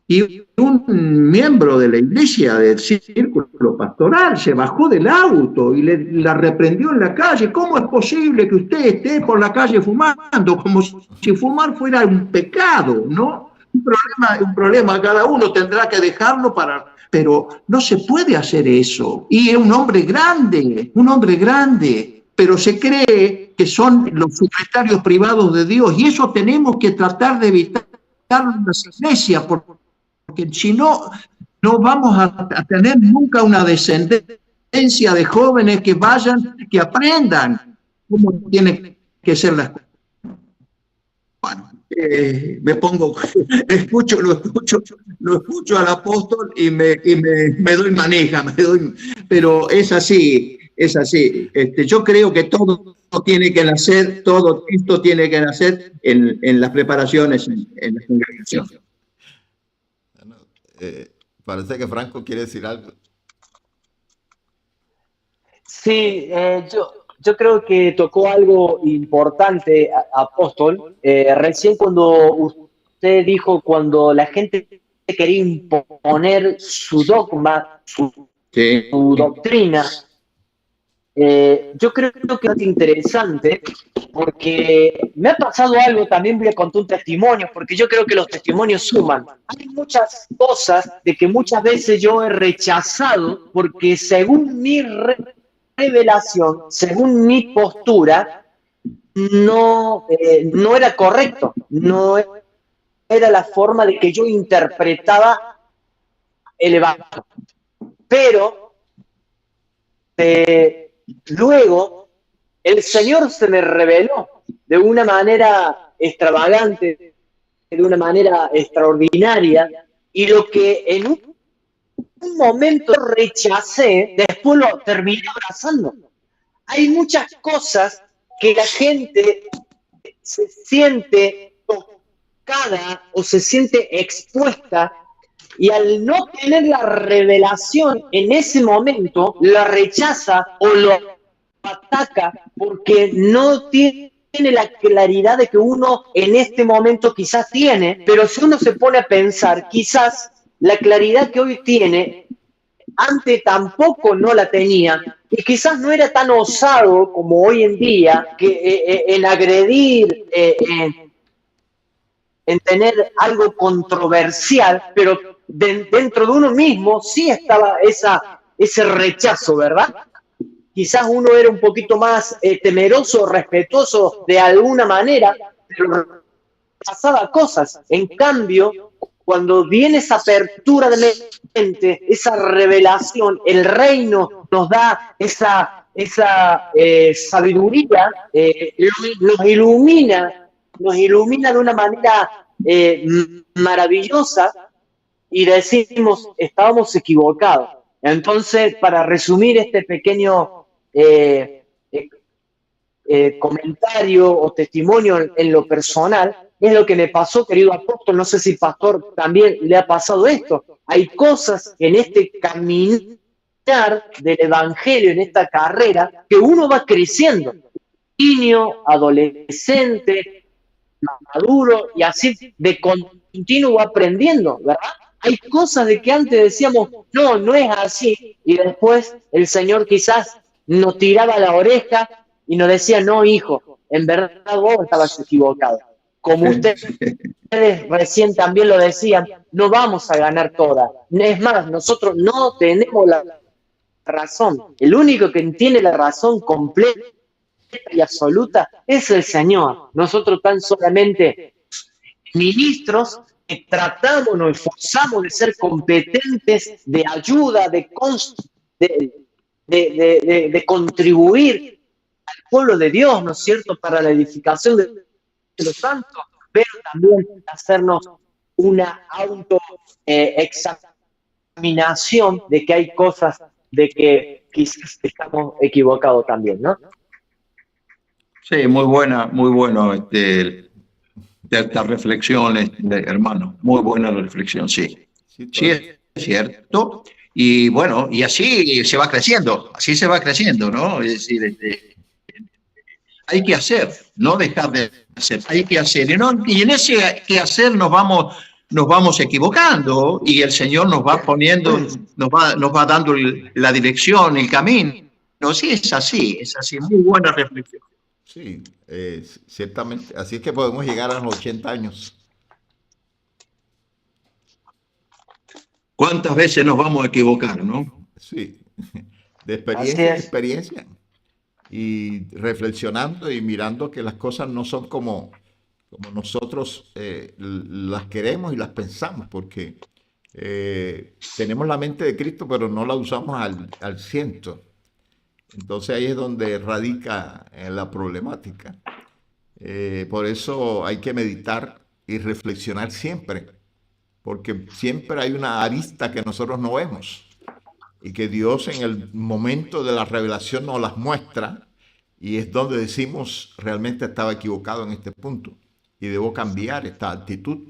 y un miembro de la iglesia del círculo pastoral se bajó del auto y la reprendió en la calle. ¿Cómo es posible que usted esté por la calle fumando? Como si fumar fuera un pecado, ¿no? Un problema, cada uno tendrá que dejarlo pero no se puede hacer eso. Y es un hombre grande, pero se cree que son los secretarios privados de Dios, y eso tenemos que tratar de evitar en las iglesias, porque si no vamos a tener nunca una descendencia de jóvenes que vayan, que aprendan cómo tienen que ser las cosas. bueno, me pongo, lo escucho al apóstol y me doy manija, pero es así, es así. Yo creo que todo tiene que nacer, todo esto tiene que nacer en las preparaciones en la congregación. Bueno, parece que Franco quiere decir algo. Sí, yo creo que tocó algo importante, Apóstol. Recién cuando usted dijo, cuando la gente quería imponer su dogma, Sí, su doctrina, yo creo que es interesante porque me ha pasado algo, también voy a contar un testimonio, porque yo creo que los testimonios suman. Hay muchas cosas de que muchas veces yo he rechazado porque según mi revelación, según mi postura, no era correcto, no era la forma de que yo interpretaba el evangelio. Pero luego el Señor se me reveló de una manera extravagante, de una manera extraordinaria, y lo que en un momento rechacé, después lo terminé abrazando. Hay muchas cosas que la gente se siente tocada o se siente expuesta y al no tener la revelación en ese momento, la rechaza o lo ataca porque no tiene la claridad de que uno en este momento quizás tiene, pero si uno se pone a pensar, quizás la claridad que hoy tiene, antes tampoco no la tenía, y quizás no era tan osado como hoy en día que en agredir, en tener algo controversial, pero dentro de uno mismo sí estaba ese rechazo, ¿verdad? Quizás uno era un poquito más temeroso, respetuoso de alguna manera, pero rechazaba cosas. En cambio, cuando viene esa apertura de mente, esa revelación, el reino nos da esa sabiduría, nos ilumina de una manera maravillosa y decimos, estábamos equivocados. Entonces, para resumir este pequeño comentario o testimonio en lo personal, es lo que me pasó, querido apóstol. No sé si pastor también le ha pasado esto. Hay cosas en este caminar del evangelio, en esta carrera, que uno va creciendo. Niño, adolescente, maduro, y así de continuo va aprendiendo, ¿verdad? Hay cosas de que antes decíamos, no es así, y después el Señor quizás nos tiraba la oreja y nos decía, no, hijo, en verdad vos estabas equivocado. Como ustedes recién también lo decían, no vamos a ganar todas. Es más, nosotros no tenemos la razón. El único que tiene la razón completa y absoluta es el Señor. Nosotros tan solamente ministros que tratamos, nos esforzamos de ser competentes, de ayuda, de contribuir al pueblo de Dios, ¿no es cierto?, para la edificación de los santos, pero también hacernos una autoexaminación de que hay cosas de que quizás estamos equivocados también, ¿no? sí, muy bueno esta reflexión, hermano, muy buena reflexión, sí. Sí, Sí, es cierto. Y bueno, y así se va creciendo, ¿no? Es decir, hay que hacer, no dejar de hacer, hay que hacer. Y en ese que hacer nos vamos equivocando y el Señor nos va poniendo, nos va dando la dirección, el camino. No, sí, es así, muy buena reflexión. sí, ciertamente. Así es que podemos llegar a los 80 años. ¿Cuántas veces nos vamos a equivocar, no? Sí, de Así experiencia en es. experiencia. Y reflexionando y mirando que las cosas no son como nosotros las queremos y las pensamos, porque tenemos la mente de Cristo, pero no la usamos al ciento. Entonces ahí es donde radica la problemática. Por eso hay que meditar y reflexionar siempre, porque siempre hay una arista que nosotros no vemos y que Dios en el momento de la revelación nos las muestra y es donde decimos realmente estaba equivocado en este punto y debo cambiar esta actitud.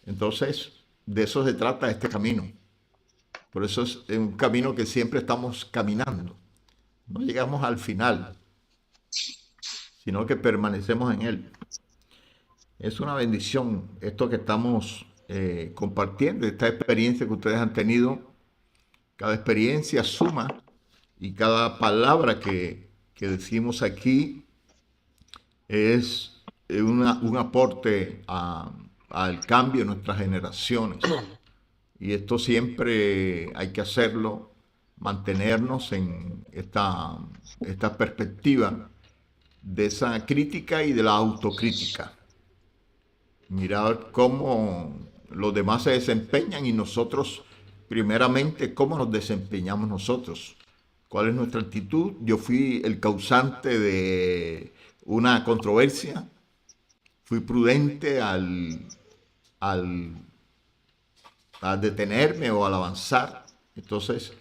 Entonces, de eso se trata este camino. Por eso es un camino que siempre estamos caminando. No llegamos al final, sino que permanecemos en él. Es una bendición esto que estamos compartiendo, esta experiencia que ustedes han tenido. Cada experiencia suma y cada palabra que decimos aquí es un aporte al cambio de nuestras generaciones. Y esto siempre hay que hacerlo, mantenernos en esta perspectiva de esa crítica y de la autocrítica. Mirar cómo los demás se desempeñan y nosotros, primeramente, cómo nos desempeñamos nosotros. ¿Cuál es nuestra actitud? Yo fui el causante de una controversia. Fui prudente al, al detenerme o al avanzar. Entonces,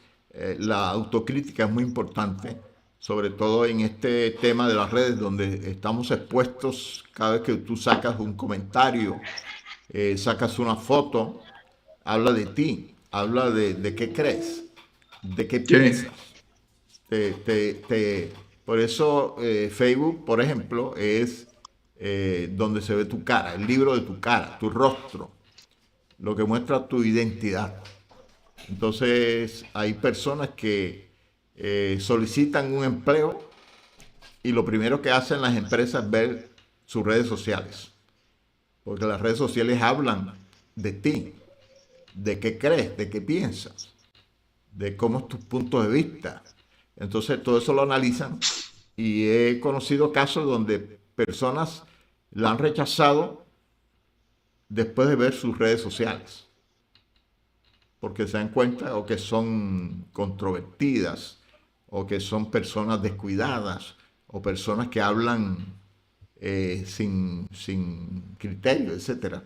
la autocrítica es muy importante, sobre todo en este tema de las redes donde estamos expuestos cada vez que tú sacas un comentario, sacas una foto, habla de ti, habla de qué crees, de qué Sí, piensas. Por eso Facebook, por ejemplo, es donde se ve tu cara, el libro de tu cara, tu rostro, lo que muestra tu identidad. Entonces hay personas que solicitan un empleo y lo primero que hacen las empresas es ver sus redes sociales, porque las redes sociales hablan de ti, de qué crees, de qué piensas, de cómo es tu punto de vista. Entonces todo eso lo analizan y he conocido casos donde personas la han rechazado después de ver sus redes sociales, porque se dan cuenta o que son controvertidas, o que son personas descuidadas, o personas que hablan sin criterio, etcétera.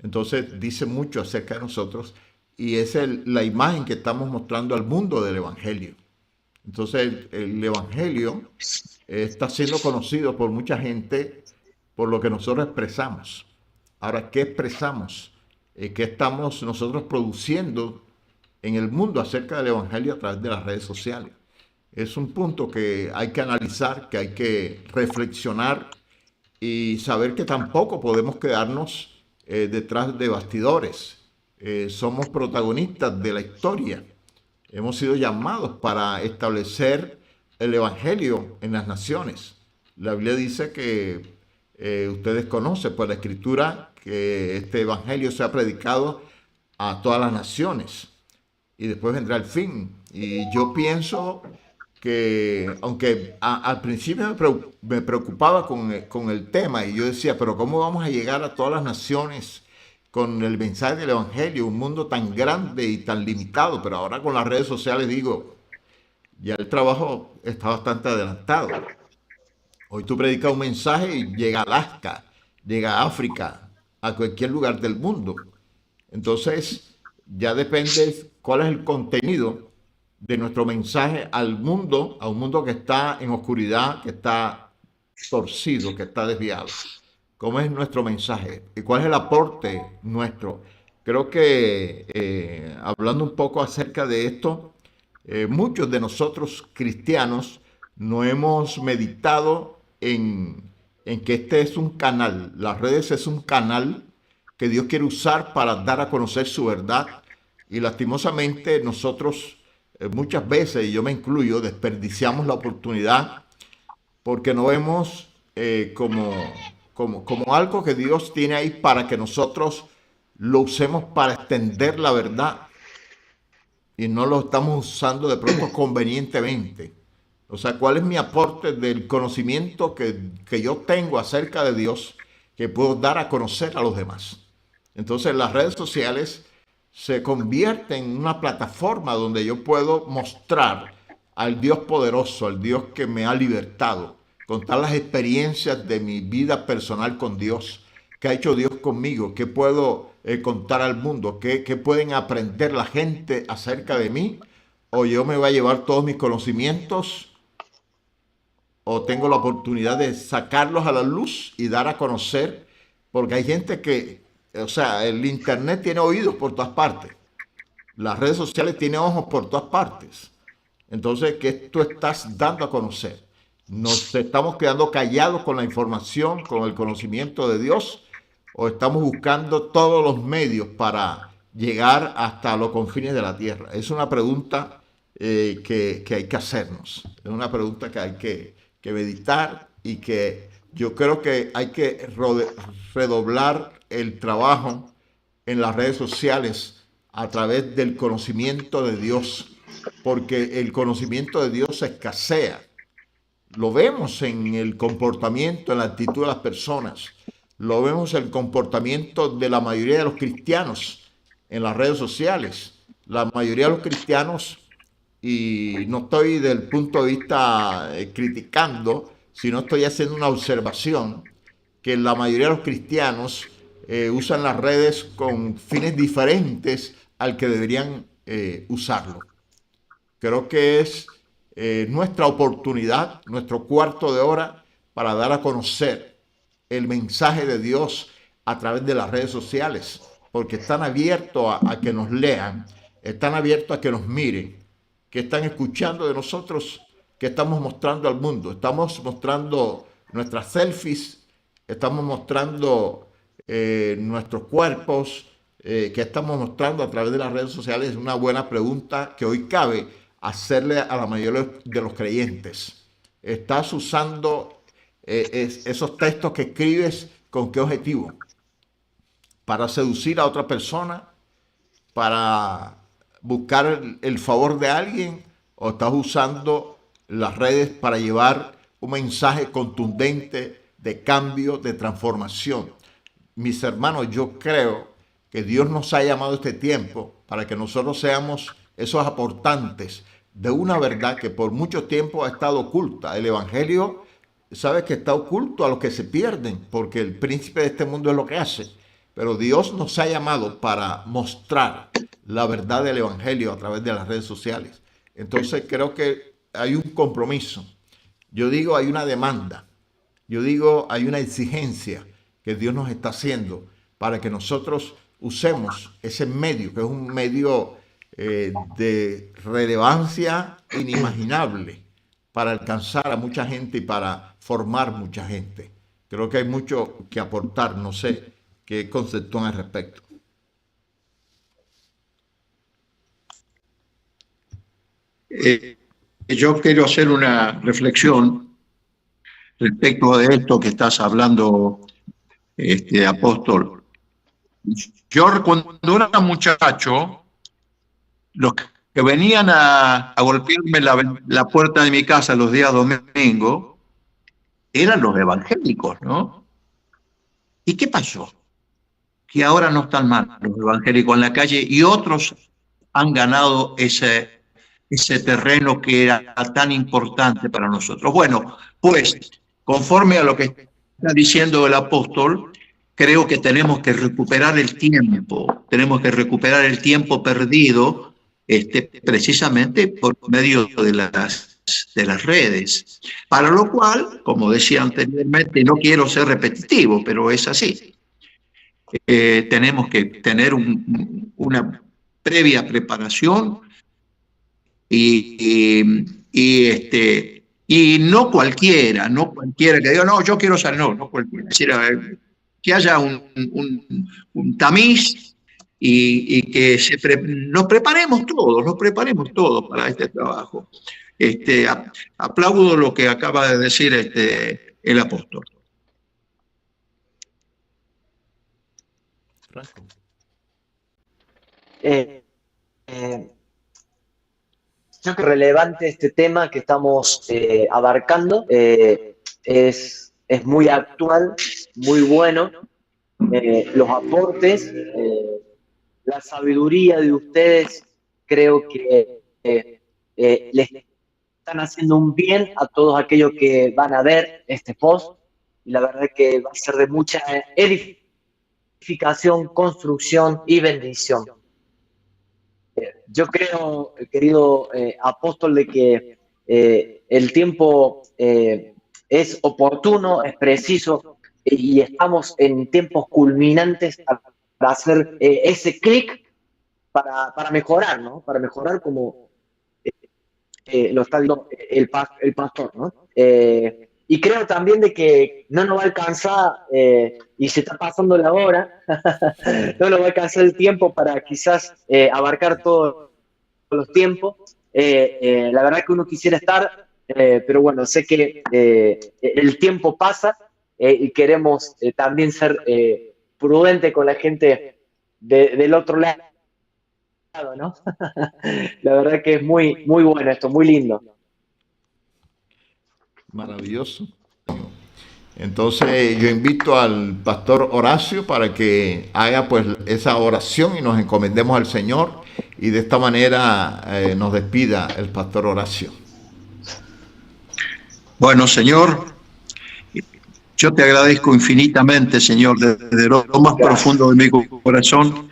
Entonces dice mucho acerca de nosotros y es la imagen que estamos mostrando al mundo del Evangelio. Entonces el Evangelio está siendo conocido por mucha gente por lo que nosotros expresamos. Ahora, ¿qué expresamos? ¿Qué estamos nosotros produciendo en el mundo acerca del Evangelio a través de las redes sociales? Es un punto que hay que analizar, que hay que reflexionar y saber que tampoco podemos quedarnos detrás de bastidores. Somos protagonistas de la historia. Hemos sido llamados para establecer el Evangelio en las naciones. La Biblia dice que ustedes conocen por la Escritura que este Evangelio sea predicado a todas las naciones y después vendrá el fin. Y yo pienso que, aunque al principio me preocupaba con el tema y yo decía, pero ¿cómo vamos a llegar a todas las naciones con el mensaje del Evangelio? Un mundo tan grande y tan limitado, pero ahora con las redes sociales digo, ya el trabajo está bastante adelantado. Hoy tú predicas un mensaje y llega a Alaska, llega a África, a cualquier lugar del mundo. Entonces, ya depende cuál es el contenido de nuestro mensaje al mundo, a un mundo que está en oscuridad, que está torcido, que está desviado. ¿Cómo es nuestro mensaje? ¿Y cuál es el aporte nuestro? Creo que hablando un poco acerca de esto, muchos de nosotros cristianos no hemos meditado en que este es un canal, las redes es un canal que Dios quiere usar para dar a conocer su verdad y lastimosamente nosotros muchas veces, y yo me incluyo, desperdiciamos la oportunidad porque no vemos como algo que Dios tiene ahí para que nosotros lo usemos para extender la verdad y no lo estamos usando de pronto convenientemente. O sea, ¿cuál es mi aporte del conocimiento que yo tengo acerca de Dios que puedo dar a conocer a los demás? Entonces las redes sociales se convierten en una plataforma donde yo puedo mostrar al Dios poderoso, al Dios que me ha libertado, contar las experiencias de mi vida personal con Dios. ¿Qué ha hecho Dios conmigo? ¿Qué puedo contar al mundo? ¿Qué pueden aprender la gente acerca de mí? ¿O yo me voy a llevar todos mis conocimientos? ¿O tengo la oportunidad de sacarlos a la luz y dar a conocer? Porque hay gente que, o sea, el internet tiene oídos por todas partes. Las redes sociales tienen ojos por todas partes. Entonces, ¿qué tú estás dando a conocer? ¿Nos estamos quedando callados con la información, con el conocimiento de Dios? ¿O estamos buscando todos los medios para llegar hasta los confines de la tierra? Es una pregunta que hay que hacernos. Es una pregunta que hay que meditar y que yo creo que hay que redoblar el trabajo en las redes sociales a través del conocimiento de Dios, porque el conocimiento de Dios escasea. Lo vemos en el comportamiento, en la actitud de las personas. Lo vemos en el comportamiento de la mayoría de los cristianos en las redes sociales. La mayoría de los cristianos, y no estoy del punto de vista criticando, sino estoy haciendo una observación, que la mayoría de los cristianos usan las redes con fines diferentes al que deberían usarlo. Creo que es nuestra oportunidad, nuestro cuarto de hora para dar a conocer el mensaje de Dios a través de las redes sociales, porque están abiertos a que nos lean, están abiertos a que nos miren, que están escuchando de nosotros, que estamos mostrando al mundo. Estamos mostrando nuestras selfies, estamos mostrando nuestros cuerpos, que estamos mostrando a través de las redes sociales. Es una buena pregunta que hoy cabe hacerle a la mayoría de los creyentes. ¿Estás usando esos textos que escribes con qué objetivo? ¿Para seducir a otra persona? ¿Para buscar el favor de alguien? ¿O estás usando las redes para llevar un mensaje contundente de cambio, de transformación? Mis hermanos, yo creo que Dios nos ha llamado a este tiempo para que nosotros seamos esos aportantes de una verdad que por mucho tiempo ha estado oculta. El Evangelio, sabes que está oculto a los que se pierden, porque el príncipe de este mundo es lo que hace. Pero Dios nos ha llamado para mostrar la verdad del Evangelio a través de las redes sociales. Entonces creo que hay un compromiso. Yo digo, hay una demanda. Yo digo, hay una exigencia que Dios nos está haciendo para que nosotros usemos ese medio, que es un medio de relevancia inimaginable para alcanzar a mucha gente y para formar mucha gente. Creo que hay mucho que aportar. No sé qué conceptúan al respecto. Yo quiero hacer una reflexión respecto de esto que estás hablando, apóstol. Yo cuando era muchacho, los que venían a golpearme la puerta de mi casa los días domingos eran los evangélicos, ¿no? ¿Y qué pasó? Que ahora no están más los evangélicos en la calle y otros han ganado ese terreno que era tan importante para nosotros. Bueno, pues, conforme a lo que está diciendo el apóstol, creo que tenemos que recuperar el tiempo perdido, precisamente por medio de las redes. Para lo cual, como decía anteriormente, no quiero ser repetitivo, pero es así. Tenemos que tener una previa preparación y no cualquiera que diga, no, yo quiero salir, no cualquiera. Es decir, que haya un tamiz y que nos preparemos todos para este trabajo. Aplaudo lo que acaba de decir el apóstol. Yo creo que es relevante este tema que estamos abarcando, es muy actual, muy bueno. Los aportes, la sabiduría de ustedes, creo que les están haciendo un bien a todos aquellos que van a ver este post, y la verdad que va a ser de mucha edificación, construcción y bendición. Yo creo, querido apóstol, de que el tiempo es oportuno, es preciso, y estamos en tiempos culminantes para hacer ese clic para mejorar, ¿no? Para mejorar como lo está diciendo el pastor, ¿no? Y creo también de que no nos va a alcanzar, y se está pasando la hora, no nos va a alcanzar el tiempo para quizás abarcar todos los tiempos. La verdad que uno quisiera estar, pero bueno, sé que el tiempo pasa, y queremos también ser prudentes con la gente del otro lado, ¿no? La verdad que es muy, muy bueno esto, muy lindo. Maravilloso. Entonces yo invito al pastor Horacio para que haga pues esa oración y nos encomendemos al Señor, y de esta manera nos despida el pastor Horacio. Bueno, Señor, yo te agradezco infinitamente, Señor, desde lo más profundo de mi corazón,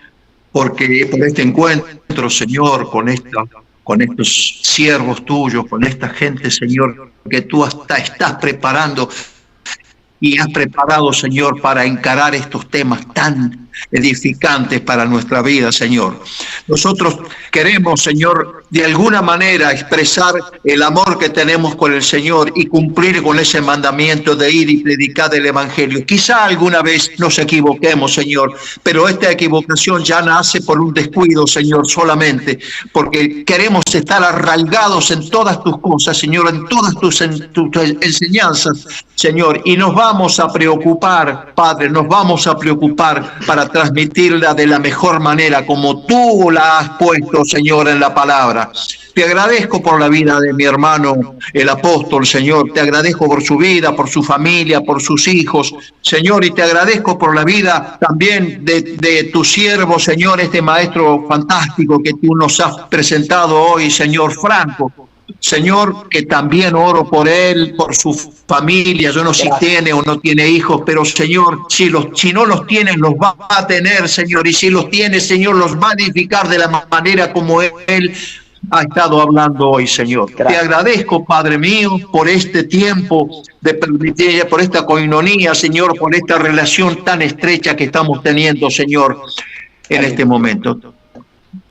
porque por este encuentro, Señor, con estos siervos tuyos, con esta gente, Señor, que tú hasta estás preparando y has preparado, Señor, para encarar estos temas tan edificantes para nuestra vida, Señor. Nosotros queremos, Señor, de alguna manera expresar el amor que tenemos con el Señor y cumplir con ese mandamiento de ir y predicar el Evangelio. Quizá alguna vez nos equivoquemos, Señor, pero esta equivocación ya nace por un descuido, Señor, solamente porque queremos estar arraigados en todas tus cosas, Señor, en todas tus enseñanzas, Señor, y nos vamos a preocupar, Padre, nos vamos a preocupar para transmitirla de la mejor manera, como tú la has puesto, Señor, en la palabra. Te agradezco por la vida de mi hermano, el apóstol, Señor. Te agradezco por su vida, por su familia, por sus hijos, Señor, y te agradezco por la vida también de tu siervo, Señor, este maestro fantástico que tú nos has presentado hoy, Señor Franco. Señor, que también oro por él, por su familia. Yo no sé si tiene o no tiene hijos, pero Señor, si no los tiene, los va a tener, Señor. Y si los tiene, Señor, los va a edificar de la manera como él ha estado hablando hoy, Señor. Gracias. Te agradezco, Padre mío, por este tiempo de permitir, por esta coinonía, Señor, por esta relación tan estrecha que estamos teniendo, Señor, en este momento.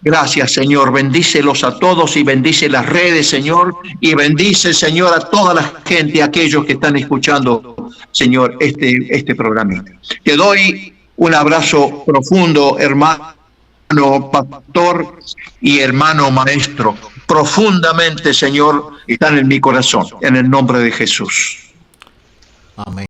Gracias, Señor. Bendícelos a todos y bendice las redes, Señor, y bendice, Señor, a toda la gente, aquellos que están escuchando, Señor, este programa. Te doy un abrazo profundo, hermano pastor y hermano maestro. Profundamente, Señor, están en mi corazón, en el nombre de Jesús. Amén.